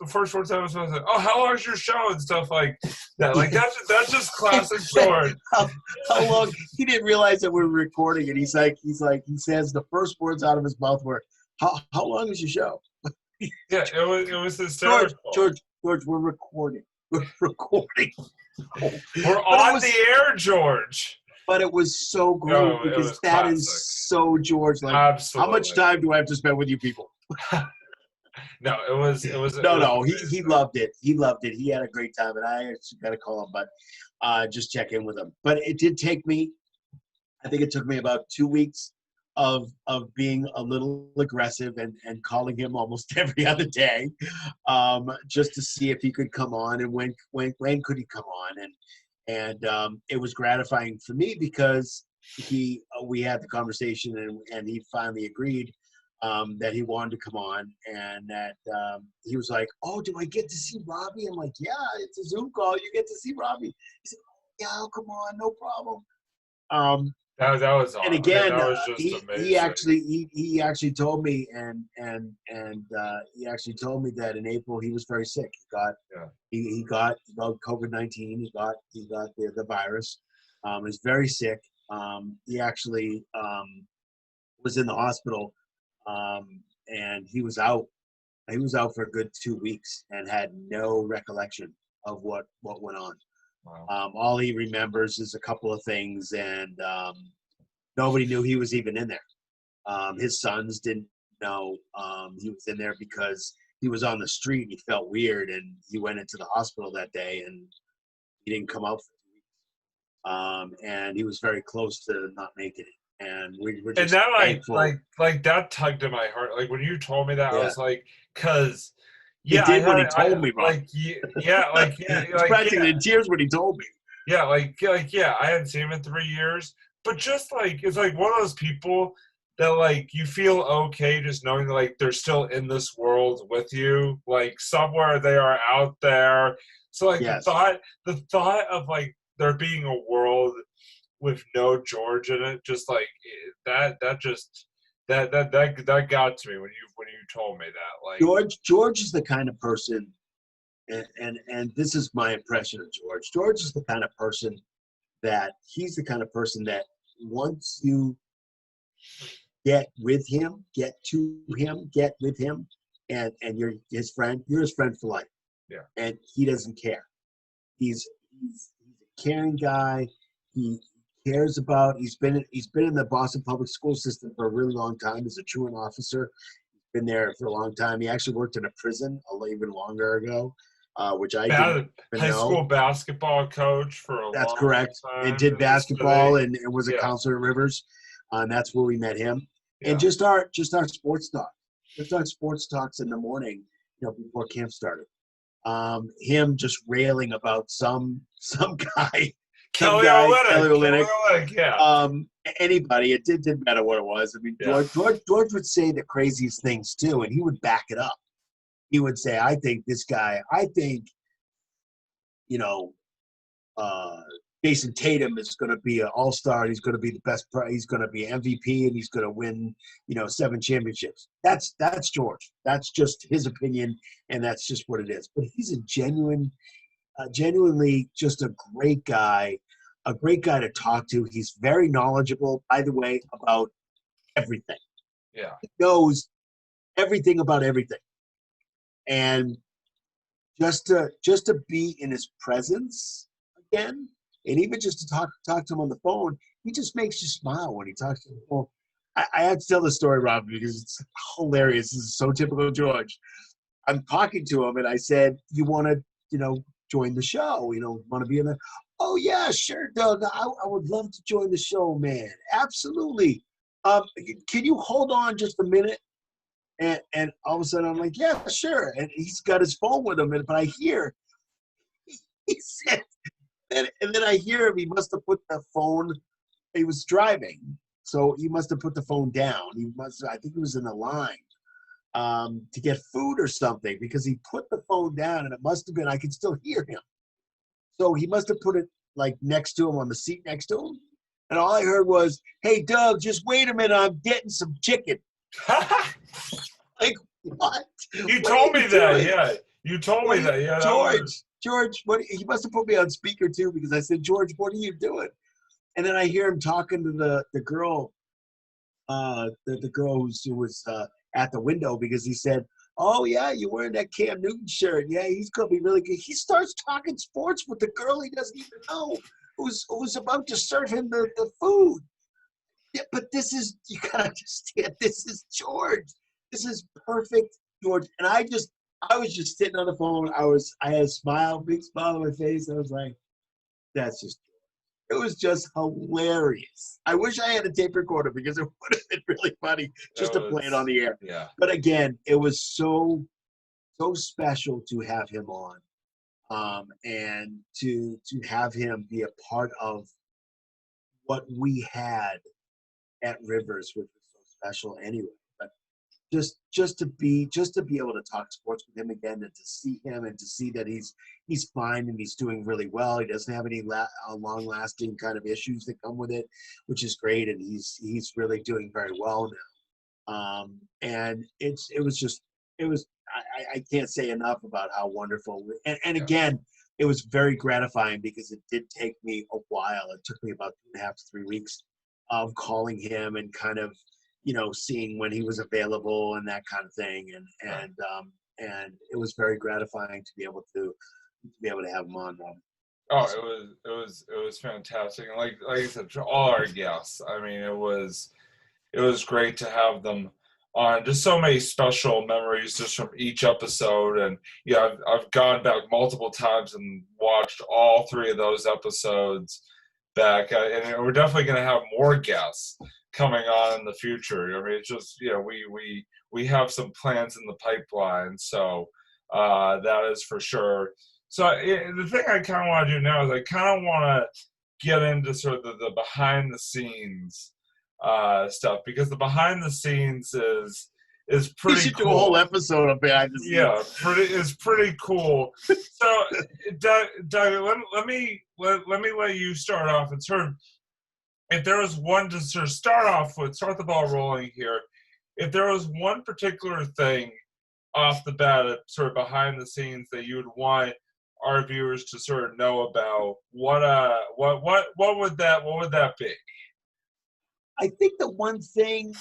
first words I was like, oh, how long is your show and stuff like that. Like that's just classic George. how long he didn't realize that we were recording, and he says the first words out of his mouth were, how long is your show? Yeah, it was hysterical. George, we're recording. We're recording. We're on the air, George. But it was so great, No, because that classic. is so George. Like, absolutely. How much time do I have to spend with you people? No, it was. He loved it. He loved it. He had a great time, and I actually got to call him, but just check in with him. But it did take me, I think it took me about 2 weeks of being a little aggressive and calling him almost every other day, just to see if he could come on, and when could he come on. And it was gratifying for me, because we had the conversation, and he finally agreed that he wanted to come on, and that he was like, oh, do I get to see Robbie? I'm like, yeah, it's a Zoom call. You get to see Robbie. He said, oh, yeah, I'll come on, no problem. That was awesome. And again, that was just amazing. he actually told me, and he actually told me that in April he was very sick. He got COVID-19. He got the virus. Was very sick. He actually was in the hospital, and he was out. He was out for a good 2 weeks and had no recollection of what went on. Wow. All he remembers is a couple of things, and nobody knew he was even in there. His sons didn't know he was in there, because he was on the street and he felt weird, and he went into the hospital that day, and he didn't come out for 2 weeks. And he was very close to not making it. And we were just thankful. Like that tugged at my heart. Like when you told me that, I was like, because he did when he told me, Rob. Practically in tears when he told me. Yeah, I hadn't seen him in 3 years, but just like, it's like one of those people that like you feel okay just knowing that like they're still in this world with you, like somewhere they are out there. So like yes. the thought of like there being a world with no George in it, just like that got to me when you told me that. Like George is the kind of person and this is my impression of George. George is the kind of person that once you get with him, get with him, and you're his friend for life. Yeah. And he doesn't care. He's a caring guy. He cares about. He's been in the Boston public school system for a really long time as a truant officer. He's been there for a long time. He actually worked in a prison even longer ago, which I didn't even high know. school basketball coach for a That's long correct. time. And did basketball and was a Yeah. counselor at Rivers. And that's where we met him. Yeah. And just our sports talk. Just our sports talks in the morning, before camp started. Him just railing about some guy. Kelly Olynyk, yeah. Anybody. It didn't matter what it was. I mean, George would say the craziest things too, and he would back it up. He would say, I think Jason Tatum is going to be an all-star. And he's going to be the best. He's going to be MVP, and he's going to win, 7 championships. That's George. That's just his opinion, and that's just what it is. But he's a genuinely just a great guy to talk to. He's very knowledgeable, by the way, about everything. Yeah, he knows everything about everything, and just to be in his presence again. And even just to talk to him on the phone, he just makes you smile when he talks to you on the phone. I have to tell the story, Rob, because it's hilarious. This is so typical George. I'm talking to him, and I said, "You want to, join the show? Want to be in the?" "Oh yeah, sure, Doug. I would love to join the show, man. Absolutely. Can you hold on just a minute?" And all of a sudden, I'm like, "Yeah, sure." And he's got his phone with him, but I hear he said. And then I hear him. He must have put the phone. He was driving, so he must have put the phone down. I think he was in the line to get food or something, because he put the phone down, and it must have been. I could still hear him. So he must have put it like next to him on the seat next to him, and all I heard was, "Hey, Doug, just wait a minute. I'm getting some chicken." Like what? You told me that. Yeah, you told me that. Yeah, George, what? He must have put me on speaker too, because I said, "George, what are you doing?" And then I hear him talking to the girl, the girl who was at the window, because he said, "Oh yeah, you're wearing that Cam Newton shirt. Yeah, he's gonna be really good." He starts talking sports with the girl he doesn't even know, who's about to serve him the food. Yeah, but this is, you gotta understand, this is George. This is perfect George. And I was just sitting on the phone. I had a smile, big smile on my face. I was like, that's just, it was just hilarious. I wish I had a tape recorder, because it would have been really funny just to play it on the air. Yeah. But again, it was so special to have him on, and to have him be a part of what we had at Rivers, which was so special anyway. But just to be able to talk sports with him again, and to see him, and to see that he's fine and he's doing really well. He doesn't have any long-lasting kind of issues that come with it, which is great, and he's really doing very well now. And I can't say enough about how wonderful. And again, it was very gratifying, because it did take me a while. It took me about 2.5 to 3 weeks of calling him and kind of, seeing when he was available and that kind of thing. And it was very gratifying to be able to have him on. Oh, it was fantastic. And like I said, to all our guests, I mean, it was great to have them on. Just so many special memories just from each episode. And yeah, I've gone back multiple times and watched all 3 of those episodes back, and we're definitely going to have more guests coming on in the future. I mean, it's just, we have some plans in the pipeline, so that is for sure. So the thing I kind of want to do now is I kind of want to get into sort of the behind the scenes stuff, because the behind the scenes is pretty we should cool. do a whole episode of behind the scenes. Yeah, it's pretty cool. So, Doug, let me let you start off. And sort of, if there was one to sort of start the ball rolling here, if there was one particular thing off the bat, sort of behind the scenes that you would want our viewers to sort of know about, what would that be? I think the one thing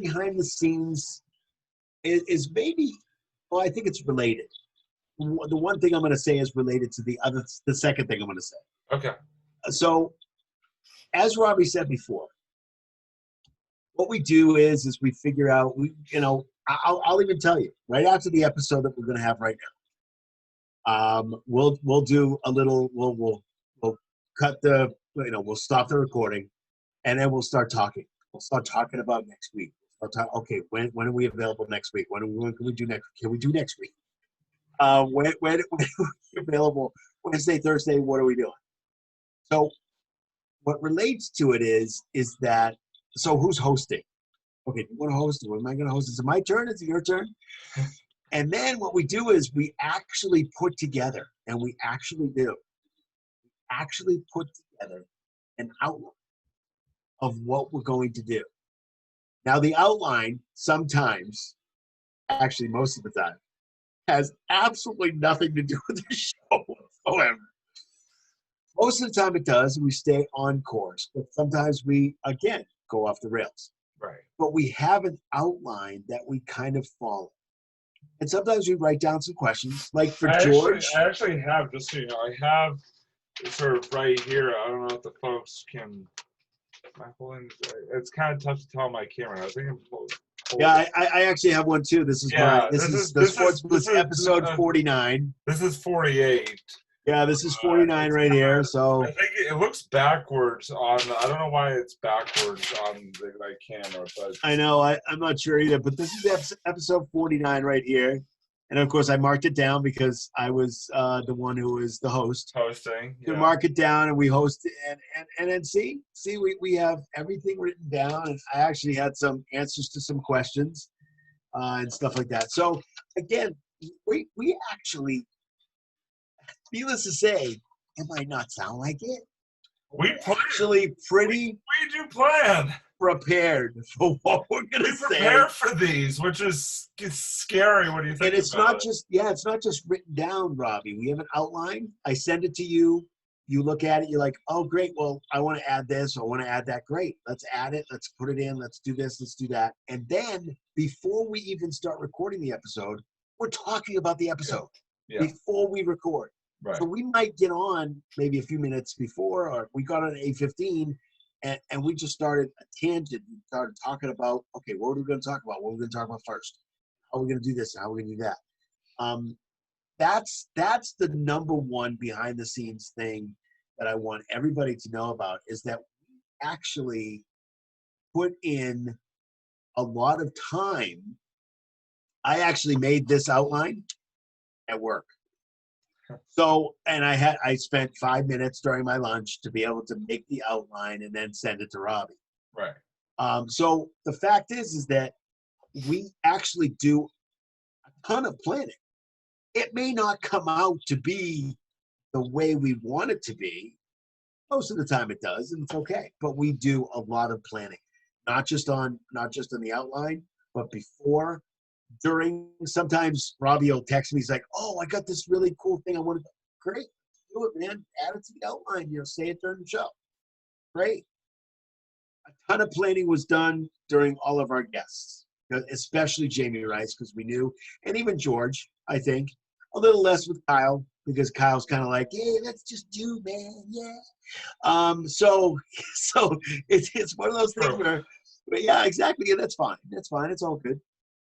behind the scenes is maybe, well, I think it's related. The one thing I'm going to say is related to the second thing I'm going to say. Okay. So, as Robbie said before, what we do is we figure out, I'll even tell you right after the episode that we're going to have right now. We'll do a little. We'll cut we'll stop the recording, and then we'll start talking. We'll start talking about next week. Okay, when are we available next week? When can we do next? Can we do next week? When are we available? Wednesday, Thursday. What are we doing? So, what relates to it is that. So who's hosting? Okay, you want to host it? What am I going to host? Is it my turn? Is it your turn? And then what we do is we actually put together, and we actually put together an outline of what we're going to do. Now, the outline sometimes, actually most of the time, has absolutely nothing to do with the show whatsoever. Most of the time it does, and we stay on course. But sometimes we, again, go off the rails. Right. But we have an outline that we kind of follow. And sometimes we write down some questions, like for George. I actually have, just so you know, I have sort of right here. I don't know if the folks can. It's kind of tough to tell on my camera. I think I'm close. Yeah, I actually have one too. This is the Sports Blitz episode 49. This is 48. Yeah, this is 49 right here. So I think it looks backwards on. I don't know why it's backwards on my camera, but I know I'm not sure either. But this is episode 49 right here, and of course I marked it down because I was the one who was the host. Hosting. Yeah. We mark it down and we host it, and then see we have everything written down, and I actually had some answers to some questions and stuff like that. So again, we actually. Needless to say, it might not sound like it. We actually pretty. We do plan. Prepared for what we're going to say. We prepare for these, which is scary when you think. And it's not just written down, Robbie. We have an outline. I send it to you. You look at it. You're like, oh, great. Well, I want to add this. I want to add that. Great. Let's add it. Let's put it in. Let's do this. Let's do that. And then before we even start recording the episode, we're talking about the episode before we record. Right. So we might get on maybe a few minutes before, or we got on at 8:15, and we just started a tangent. We started talking about, okay, what are we going to talk about? What are we going to talk about first? How are we going to do this? How are we going to do that? That's the number one behind the scenes thing that I want everybody to know about, is that we actually put in a lot of time. I actually made this outline at work. So, and I spent 5 minutes during my lunch to be able to make the outline and then send it to Robbie. Right. So the fact is that we actually do a ton of planning. It may not come out to be the way we want it to be. Most of the time it does, and it's okay. But we do a lot of planning, not just on the outline, but before. During, sometimes Robbie will text me. He's like, "Oh, I got this really cool thing I want to." Great, do it, man. Add it to the outline. Say it during the show. Great. A ton of planning was done during all of our guests, especially Jamie Rice, because we knew, and even George. I think a little less with Kyle, because Kyle's kind of like, "Yeah, let's just do, man, yeah." So it's one of those things where, but yeah, exactly. Yeah, that's fine. That's fine. It's all good.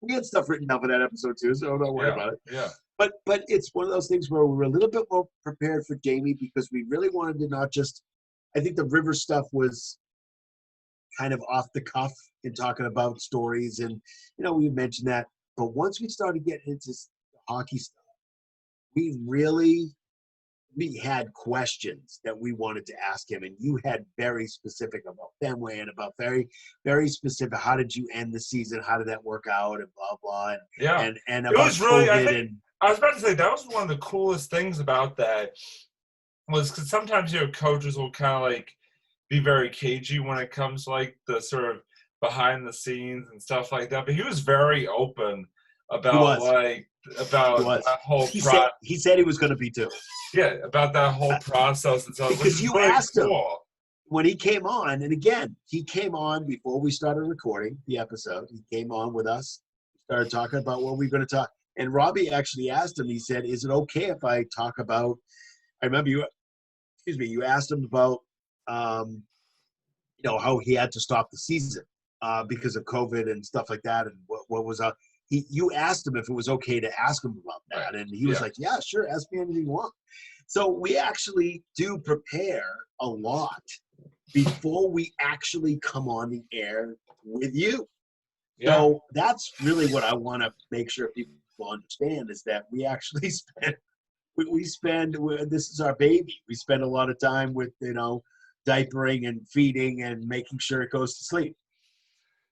We had stuff written down for that episode too, so don't worry about it. Yeah. But it's one of those things where we were a little bit more prepared for Jamie, because we really wanted to not just. I think the River stuff was kind of off the cuff in talking about stories, and we mentioned that. But once we started getting into the hockey stuff, we had questions that we wanted to ask him, and you had very specific about Fenway and about very, very specific. How did you end the season? How did that work out? And blah blah. And about was really. COVID I was about to say that was one of the coolest things about that, was because sometimes coaches will kind of like be very cagey when it comes to like the sort of behind the scenes and stuff like that. But he was very open about He was. that whole He said he was going to be too. Yeah, about that whole process and stuff. Because you really asked him cool. when he came on, and again, he came on before we started recording the episode. He came on with us, started talking about what we were going to talk. And Robbie actually asked him, he said, is it okay if I talk about, I remember you asked him about, how he had to stop the season because of COVID and stuff like that. And what was up. You asked him if it was okay to ask him about that. And he was like, yeah, sure. Ask me anything you want. So we actually do prepare a lot before we actually come on the air with you. Yeah. So that's really what I want to make sure people understand is that we actually spend, this is our baby. We spend a lot of time with, diapering and feeding and making sure it goes to sleep.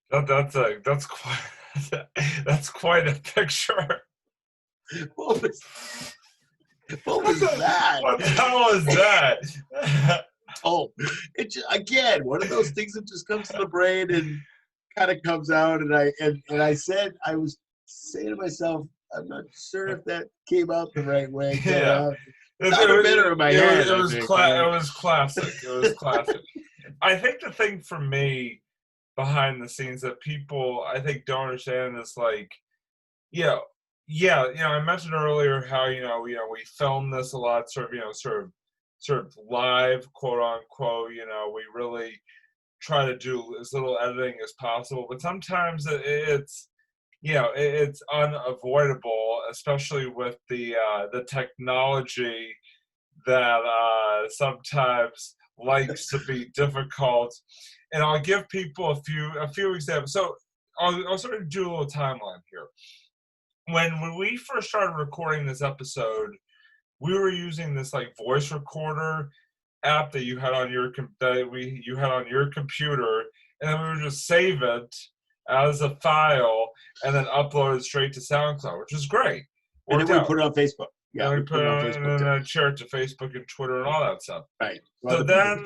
That's quite a picture. What was that? What the hell is that? Oh, again, one of those things that just comes to the brain and kind of comes out. And I said, I was saying to myself, I'm not sure if that came out the right way. Yeah. It was better in my head. It was classic. It was classic. I think the thing for me behind the scenes that people I think don't understand is like, I mentioned earlier how we film this a lot, sort of live, quote unquote. We really try to do as little editing as possible, but sometimes it's unavoidable, especially with the technology that sometimes likes to be difficult. And I'll give people a few examples. So I'll sort of do a little timeline here. When we first started recording this episode, we were using this like voice recorder app that you had on your computer, and then we would just save it as a file and then upload it straight to SoundCloud, which is great. And then we put it on Facebook. Yeah, we put it on Facebook, and then share it to Facebook and Twitter and all that stuff. Right. So then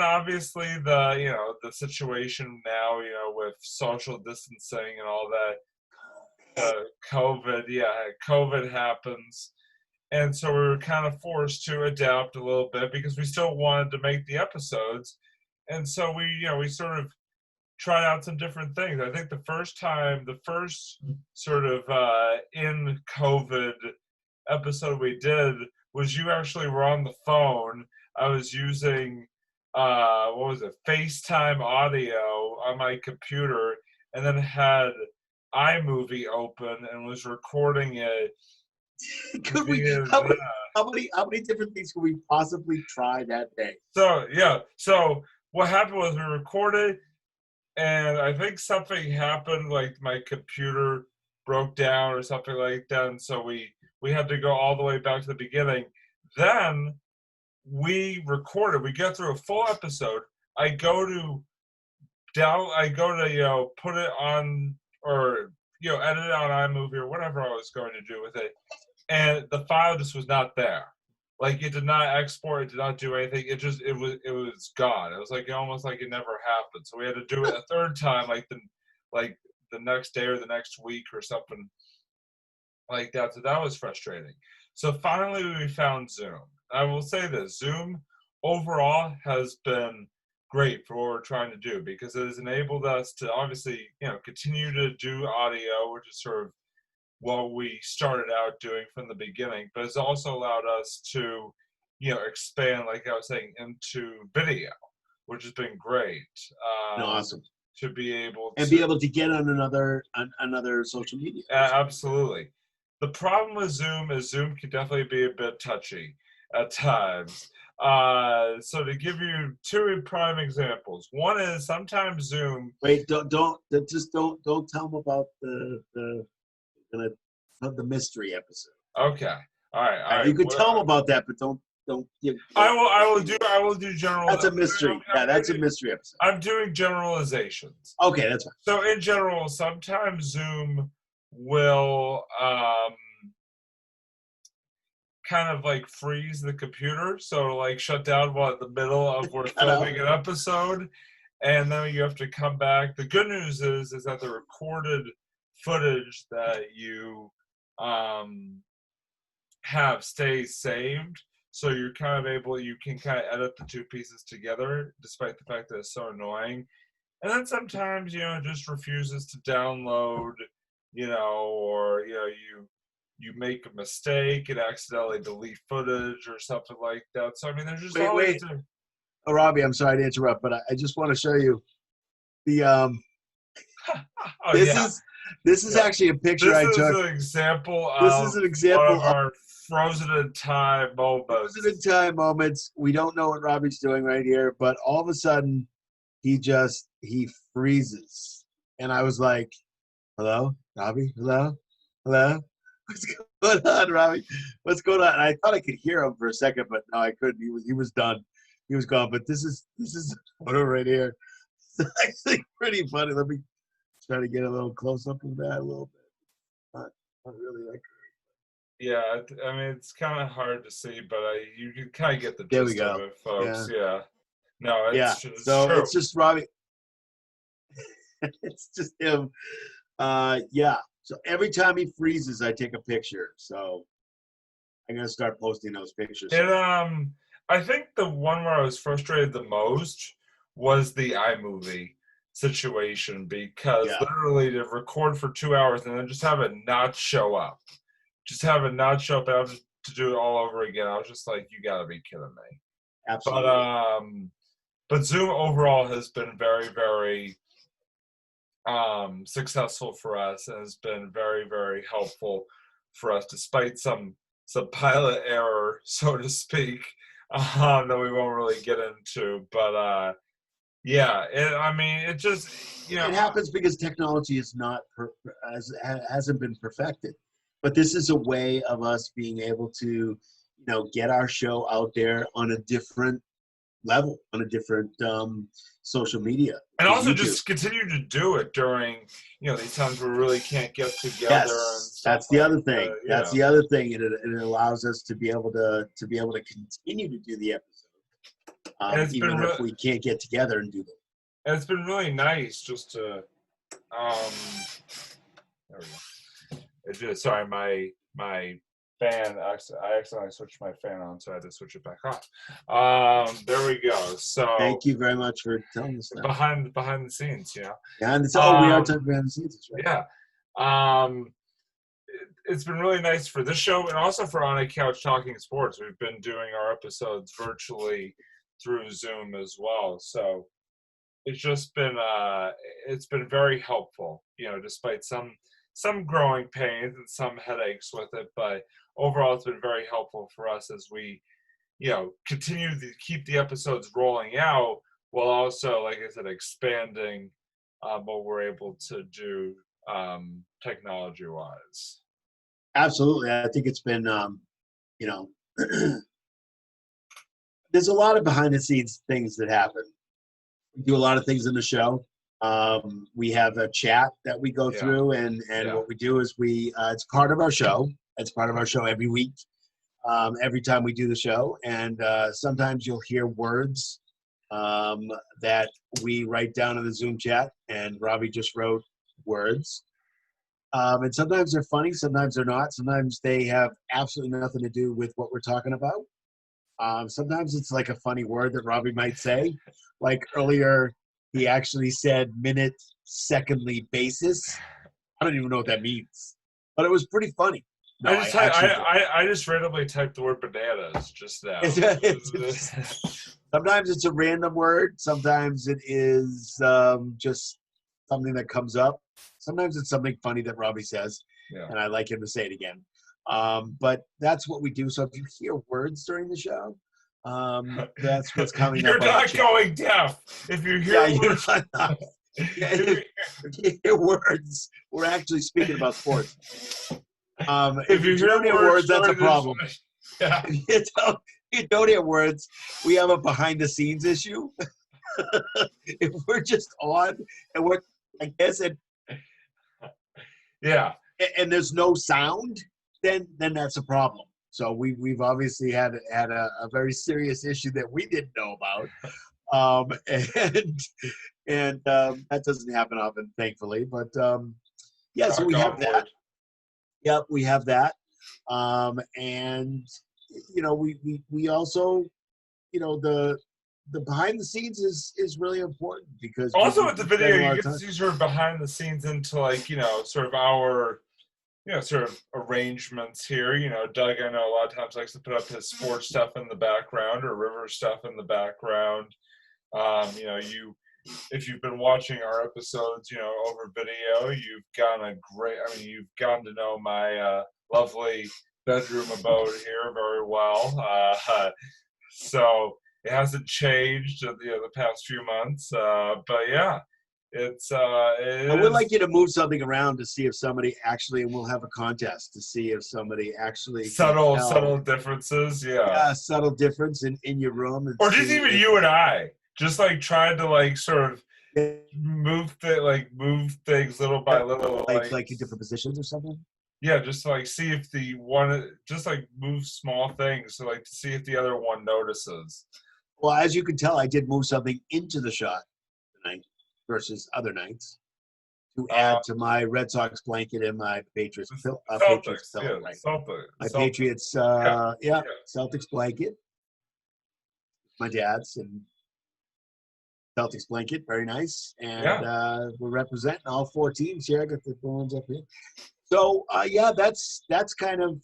obviously the situation now, with social distancing and all that, COVID happens. And so we were kind of forced to adapt a little bit because we still wanted to make the episodes. And so we sort of tried out some different things. I think the first sort of in COVID episode we did was you actually were on the phone. I was using FaceTime audio on my computer, and then had iMovie open and was recording it. How many different things could we possibly try that day? So what happened was we recorded, and I think something happened, like my computer broke down or something like that, and so we had to go all the way back to the beginning. Then we recorded. We get through a full episode. I go to put it on, or edit it on iMovie or whatever I was going to do with it, and the file just was not there. Like, it did not export. It did not do anything. It was gone. It was like almost like it never happened. So we had to do it a third time, like the next day or the next week or something like that. So that was frustrating. So finally we found Zoom. I will say this: Zoom overall has been great for what we're trying to do, because it has enabled us to obviously continue to do audio, which is sort of what we started out doing from the beginning, but it's also allowed us to expand, like I was saying, into video, which has been great. Awesome. To be able to get on another social media. Absolutely. The problem with Zoom is Zoom can definitely be a bit touchy at times. So to give you two prime examples, one is sometimes Zoom. Wait, don't tell them about the mystery episode. Okay. All right. You can tell them about that, but don't give. I will do general. That's a mystery. That's a mystery episode. I'm doing generalizations. Okay, that's fine. So in general, sometimes Zoom will kind of like freeze the computer, so like shut down while in the middle of we're filming an episode, and then you have to come back. The good news is that the recorded footage that you have stays saved. So you're kind of you can kind of edit the two pieces together, despite the fact that it's so annoying. And then sometimes, it just refuses to download, or, you make a mistake and accidentally delete footage or something like that. So, I mean, there's just Wait. Oh, Robbie, I'm sorry to interrupt, but I just want to show you the, oh, this is actually a picture I took. This is an example This is an example of our frozen in time moments. Frozen in time moments. We don't know what Robbie's doing right here, but all of a sudden, he freezes. And I was like, hello, Robbie? Hello? What's going on, Robbie? What's going on? And I thought I could hear him for a second, but no, I couldn't. He was done. He was gone. But this is a photo right here. It's actually pretty funny. Let me try to get a little close up of that a little bit. Not really that great. Yeah, I mean, it's kind of hard to see, but you can kind of get the There we gist go. of it, folks. Yeah. No, it's true. It's just Robbie. It's just him. Yeah. So every time he freezes, I take a picture. So I'm gonna start posting those pictures. And I think the one where I was frustrated the most was the iMovie situation, because literally to record for 2 hours and then just have it not show up. And I have to do it all over again. I was just like, you gotta be kidding me. Absolutely. But Zoom overall has been very, very successful for us, and has been very, very helpful for us, despite some pilot error, so to speak, that we won't really get into. But it just it happens because technology is not hasn't been perfected. But this is a way of us being able to, get our show out there on a different level, on a different social media. And also just continue to do it during, these times where we really can't get together. Yes, that's the other thing. That's the other thing. It allows us to be able to continue to do the episode, even if we can't get together and do them. And it's been really nice just to, there we go. Sorry, my fan, I accidentally switched my fan on, so I had to switch it back off. There we go. So thank you very much for telling us that. Behind the scenes, Yeah, and we are talking behind the scenes, right? Yeah. It's been really nice for this show, and also for On a Couch Talking Sports. We've been doing our episodes virtually through Zoom as well. So it's just been very helpful, despite some growing pains and some headaches with it, but overall it's been very helpful for us as we, continue to keep the episodes rolling out, while also, like I said, expanding what we're able to do technology-wise. Absolutely. I think it's been, there's a lot of behind-the-scenes things that happen. We do a lot of things in the show. We have a chat that we go through, and what we do is it's part of our show. It's part of our show every week, every time we do the show. And sometimes you'll hear words that we write down in the Zoom chat, and Robbie just wrote words. And sometimes they're funny, sometimes they're not. Sometimes they have absolutely nothing to do with what we're talking about. Sometimes it's like a funny word that Robbie might say. Like earlier, he actually said minute, secondly basis. I don't even know what that means, but it was pretty funny. No, I just randomly typed the word bananas just now. Sometimes it's a random word. Sometimes it is just something that comes up. Sometimes it's something funny that Robbie says, and I like him to say it again. But that's what we do. So if you hear words during the show, that's what's coming You're up. You're not going deaf. If you hear words, if you hear words, we're actually speaking about sports. If you don't hear words, that's a problem. Yeah. If you don't hear words, we have a behind-the-scenes issue. If we're just on and we're like this, and there's no sound, then that's a problem. So we've obviously had a very serious issue that we didn't know about, and that doesn't happen often, thankfully. But Yeah, so Knock we on have that. wood. Yep, we have that. And we also, the behind the scenes is really important because Also, we with the spend video, a lot you of get to time. see sort of behind the scenes into sort of our sort of arrangements here. Doug, I know a lot of times likes to put up his sports stuff in the background or river stuff in the background. You if you've been watching our episodes, over video, you've gotten to know my lovely bedroom abode here very well. So it hasn't changed, the past few months. But yeah, it I would like is you to move something around to see if somebody actually, and we'll have a contest to see if somebody actually can tell. subtle differences. Yeah. Yeah, subtle difference in your room and Or just see even if you and I, just like trying to sort of move things little by little, like in different positions or something. yeah, just to see if the one, just move small things to to see if the other one notices. Well, as you can tell, I did move something into the shot tonight versus other nights to Uh, add to my Red Sox blanket and my Patriots Patriots Celtics, pillow. yeah, Right, my Celtics, Patriots, yeah, yeah, yeah, Celtics blanket, my dad's, and Celtics blanket, very nice. And yeah. we're representing all four teams here. I got the ones up here. So yeah, that's kind of.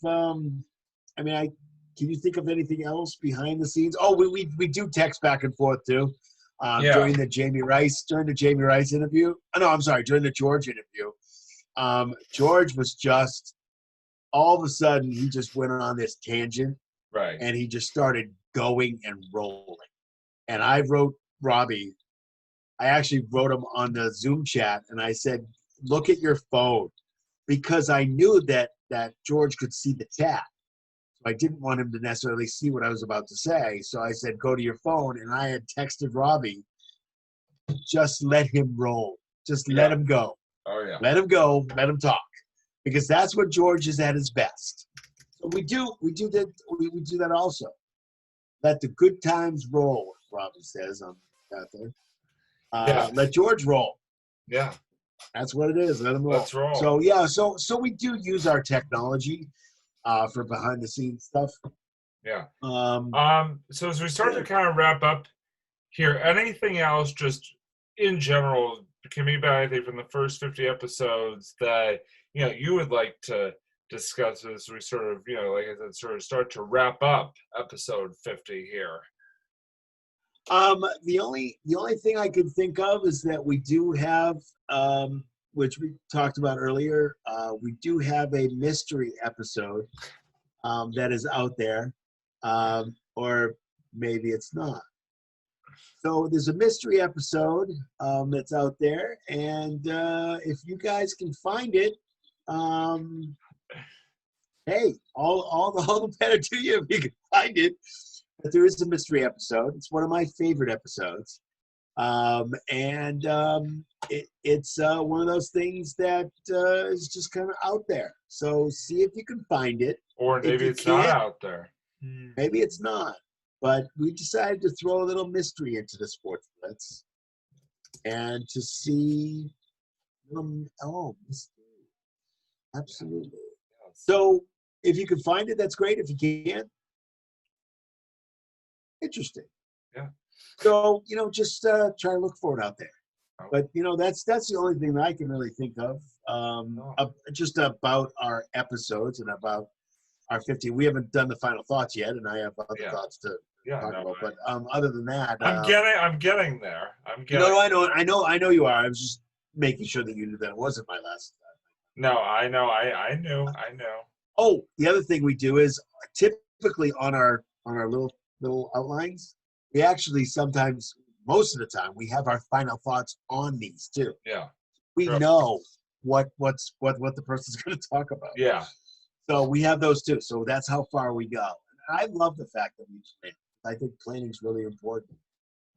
I mean, can you think of anything else behind the scenes? Oh, we do text back and forth too. Yeah. During the Jamie Rice interview. Oh, no, I'm sorry, during the George interview. George was just all of a sudden he just went on this tangent Right. and he just started going and rolling. And I wrote Robbie. I actually wrote him on the Zoom chat and I said, "Look at your phone," because I knew that George could see the chat. I didn't want him to necessarily see what I was about to say. So I said, "Go to your phone." And I had texted Robbie, "Just let him roll. Just let Yeah. him go. Oh yeah. Let him go. Let him talk." Because that's what George is at his best. So we do that also. Let the good times roll, Robbie says out there. Yeah. Let George roll. Yeah. That's what it is. Let him roll. Let's roll. So yeah, so we do use our technology for behind the scenes stuff. Yeah. Um, So as we start to kind of wrap up here, anything else just in general, can be about anything from the first 50 episodes that you would like to discuss as we sort of, like I said, sort of start to wrap up episode 50 here? the only thing I can think of is that we do have, which we talked about earlier, we do have a mystery episode that is out there, or maybe it's not. So there's a mystery episode that's out there, and if you guys can find it, hey, all the better to you if you can find it. But there is a mystery episode. It's one of my favorite episodes, and it's one of those things that is just kind of out there. So see if you can find it. Or If maybe you it's not can't, out there. maybe it's not. But we decided to throw a little mystery into the Sports Blitz and to see, mystery. Absolutely. So if you can find it, that's great. If you can't, interesting. Yeah. So, just try to look for it out there. Oh. But, that's the only thing that I can really think of, just about our episodes and about our 50. We haven't done the final thoughts yet, and I have other thoughts to talk about. But other than that, I'm getting there. No, I know you are. I was just making sure that you knew that it wasn't my last. No, I know. I knew. Oh, the other thing we do is typically on our little outlines, we actually sometimes, most of the time, we have our final thoughts on these too. Yeah. We know what the person's going to talk about. Yeah. So we have those too. So that's how far we go. And I love the fact that we plan. I think planning is really important.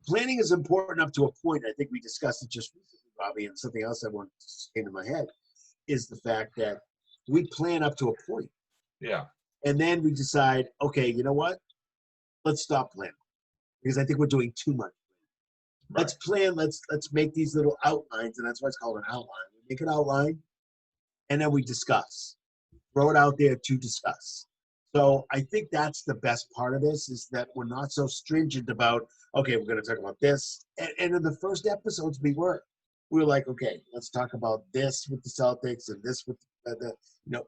Planning is important up to a point. I think we discussed it just recently, Robbie, and something else I want came to my head is the fact that we plan up to a point. Yeah. And then we decide, okay, you know what? Let's stop planning because I think we're doing too much. Let's plan. Let's make these little outlines, and that's why it's called an outline. We make an outline, and then we discuss. Throw it out there to discuss. So I think that's the best part of this is that we're not so stringent about, okay, we're going to talk about this. And in the first episodes, we were like, okay, let's talk about this with the Celtics and this with yeah,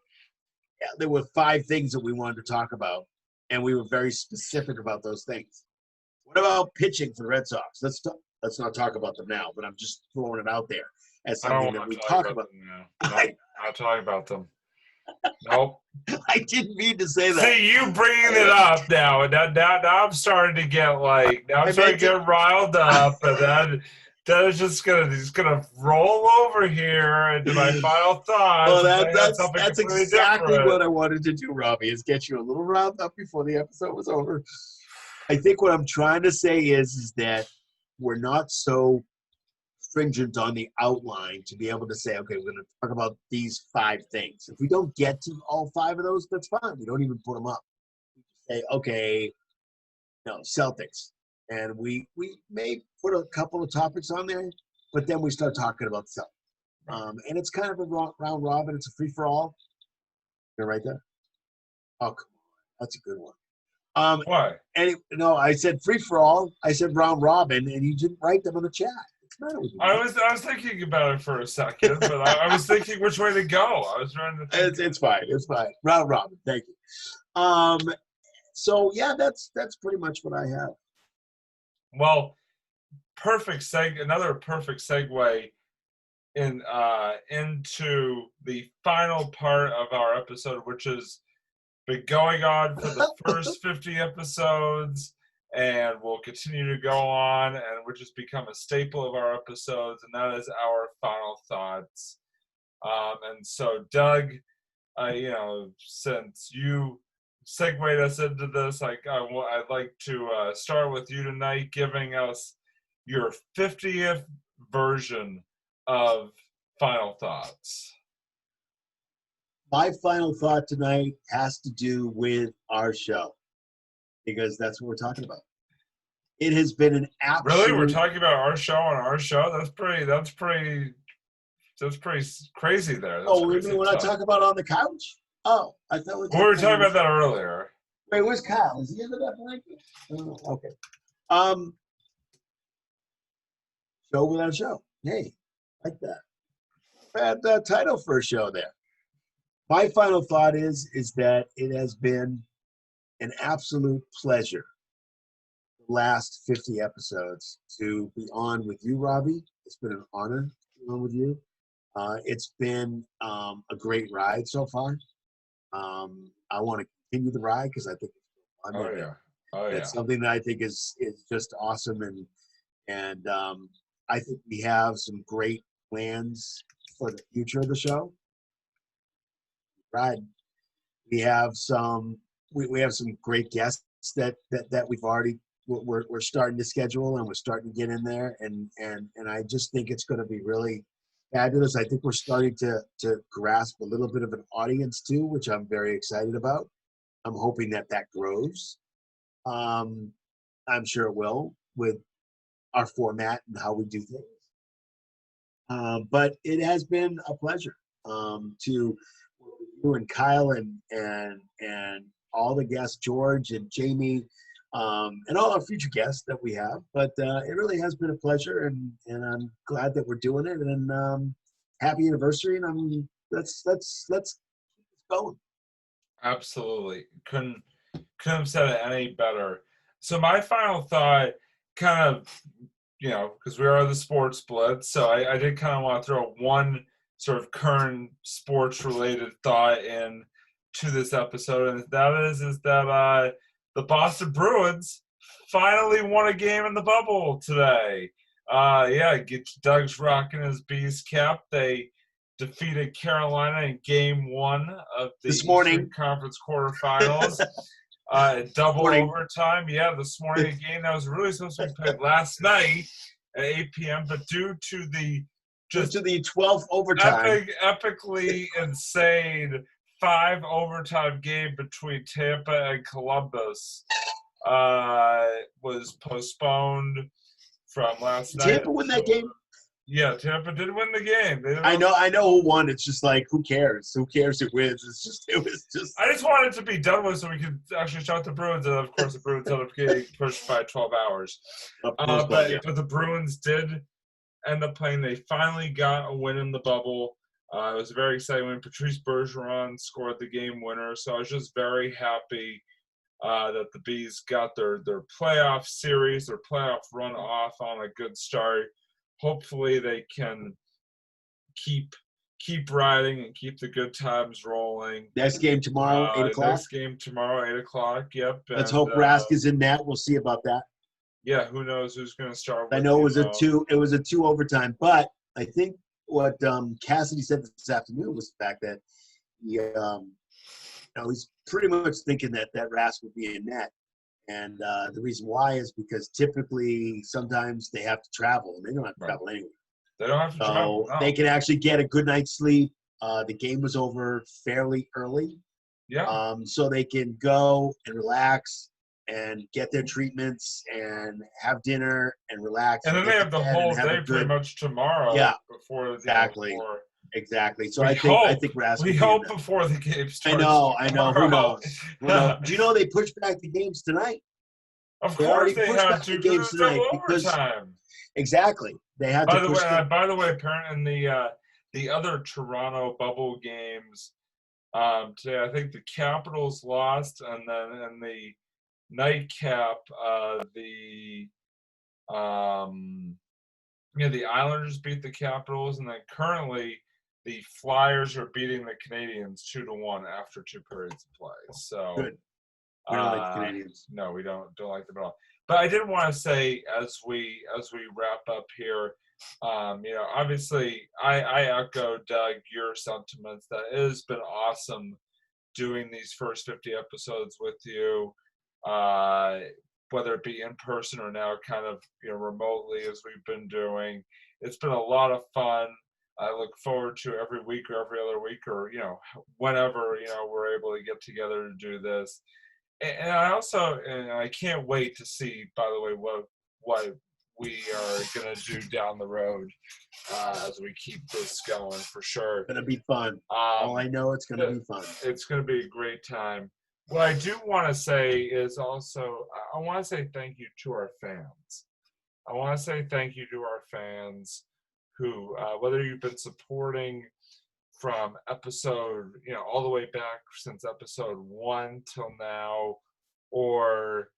there were 5 things that we wanted to talk about, and we were very specific about those things. What about pitching for the Red Sox? Let's not talk about them now, but I'm just throwing it out there as something that we talk about. Not talking about them. Nope. I didn't mean to say that. See, you bringing it up now, and now I'm starting to get riled up, and then it's just gonna roll over here into my final thoughts. Well, that's exactly what I wanted to do, Robbie, is get you a little riled up before the episode was over. I think what I'm trying to say is that we're not so stringent on the outline to be able to say, okay, we're going to talk about these 5 things. If we don't get to all 5 of those, that's fine. We don't even put them up. We say, okay, Celtics. And we may put a couple of topics on there, but then we start talking about the Celtics. And it's kind of a round robin. It's a free-for-all. You're right there? Oh, come on. That's a good one. Why? I said free-for-all. I said round robin, and you didn't write them on the chat. I was thinking about it for a second, but I was thinking which way to go. I was trying to think. It's fine. Round robin. Thank you. So yeah, that's pretty much what I have. Well, another perfect segue into the final part of our episode, which has been going on for the first 50 episodes. And we'll continue to go on, and which has become a staple of our episodes, and that is our final thoughts. And so, Doug, since you segued us into this, I'd like to start with you tonight, giving us your 50th version of final thoughts. My final thought tonight has to do with our show, because that's what we're talking about. It has been an absolute... Really? We're talking about our show on our show? That's pretty crazy there. We're not talking about on the couch? Oh, I thought we were talking about that earlier. Wait, where's Kyle? Is he under that blanket? Oh, okay. Show without a show. Hey, like that. Bad title for a show there. My final thought is that it has been an absolute pleasure the last 50 episodes to be on with you, Robbie. It's been an honor to be on with you. It's been a great ride so far. I want to continue the ride because I think it's fun. It's something that I think is just awesome, and I think we have some great plans for the future of the show. Right. We have some great guests that we've already we're starting to schedule, and we're starting to get in there, and I just think it's going to be really fabulous. I think we're starting to grasp a little bit of an audience too, which I'm very excited about. I'm hoping that grows. I'm sure it will with our format and how we do things. But it has been a pleasure to work with you and Kyle and all the guests, George and Jamie, and all our future guests that we have. But it really has been a pleasure, and I'm glad that we're doing it. And happy anniversary! And let's keep this going. Absolutely, couldn't have said it any better. So my final thought, kind of, because we are the Sports Blitz, so I did kind of want to throw one sort of current sports-related thought in to this episode, and that is that the Boston Bruins finally won a game in the bubble today. Doug's rocking his Bees cap. They defeated Carolina in Game 1 of the Eastern Conference quarterfinals. Double overtime. Yeah, this morning, a game that was really supposed to be played last night at 8 p.m., but due to the 12th overtime, epically insane 5 overtime game between Tampa and Columbus, was postponed from last night. Tampa win that game? Yeah, Tampa did win the game. I know who won. It's just like, who cares? Who cares who wins? It was just. I just wanted to be done with so we could actually shout the Bruins, and of course the Bruins ended up getting pushed by 12 hours. But the Bruins did end up playing. They finally got a win in the bubble. It was very exciting when Patrice Bergeron scored the game winner. So I was just very happy that the Bees got their playoff series, their playoff run off on a good start. Hopefully they can keep riding and keep the good times rolling. Next game tomorrow, 8 o'clock. Next game tomorrow, 8 o'clock. Yep. Let's hope Rask is in that. We'll see about that. Yeah, who knows who's going to start? I know it was a two overtime, but I think what Cassidy said this afternoon was the fact that he's pretty much thinking that Rask would be in net. And the reason why is because typically sometimes they have to travel, and they don't have to travel anywhere. They don't have to travel. So they can actually get a good night's sleep. The game was over fairly early. Yeah. So they can go and relax and get their treatments and have dinner and relax. And then they have the whole day pretty much tomorrow. Yeah. Before Exactly. So I think Rask. We hope before the game starts. I know. Who knows? Do you know they pushed back the games tonight? Of course they have to. Games tonight because overtime. Exactly. They had by to the push way, by the way, apparently in the other Toronto bubble games today, I think the Capitals lost, and then in the nightcap, the Islanders beat the Capitals, and then currently the Flyers are beating the Canadiens 2-1 after 2 periods of play. So good. We don't like the Canadiens. No, we don't like them at all. But I did want to say as we wrap up here, obviously I echo Doug your sentiments that it has been awesome doing these first 50 episodes with you, whether it be in person or now kind of remotely as we've been doing. It's been a lot of fun. I look forward to every week or every other week or whenever we're able to get together to do this. And I can't wait to see, by the way, what we are going to do down the road as we keep this going for sure. It's going to be fun. All I know, it's going to be fun. It's going to be a great time. What I do want to say is also, I want to say thank you to our fans. I want to say thank you to our fans who, whether you've been supporting from episode, all the way back since episode 1 till now, or,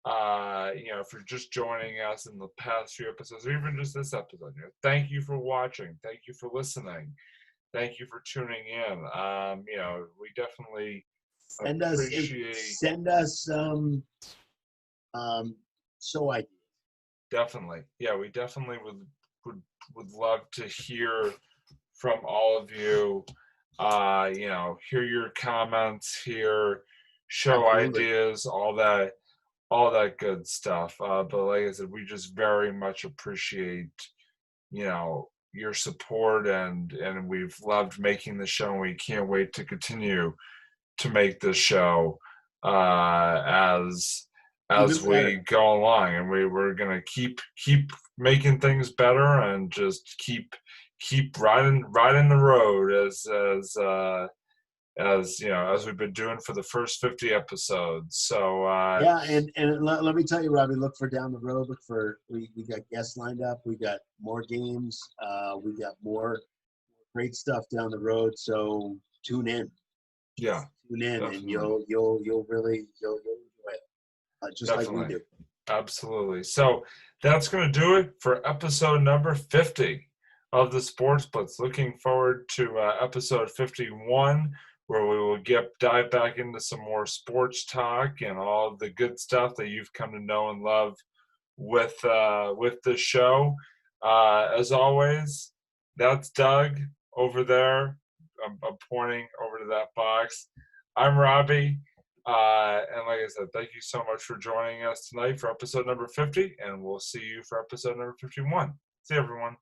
if you're just joining us in the past few episodes, or even just this episode, thank you for watching. Thank you for listening. Thank you for tuning in. We definitely send us show ideas. Definitely. Yeah, we definitely would love to hear from all of you, hear your comments, hear show ideas, all that good stuff. But like I said, we just very much appreciate, your support and we've loved making the show, and we can't wait to continue to make this show as we go along, and we're gonna keep making things better and just keep riding the road as we've been doing for the first 50 episodes. So and let me tell you, Robbie, look for down the road. Look for we got guests lined up. We got more games. We got more great stuff down the road. So tune in. Yeah, tune in, definitely. And you'll really enjoy it, just definitely. Like we do. Absolutely. So that's going to do it for episode number 50 of the Sports Blitz. Looking forward to episode 51, where we will dive back into some more sports talk and all of the good stuff that you've come to know and love with this show. As always, that's Doug over there. I'm pointing over to that box. I'm Robbie. And like I said, thank you so much for joining us tonight for episode number 50, and we'll see you for episode number 51. See you, everyone.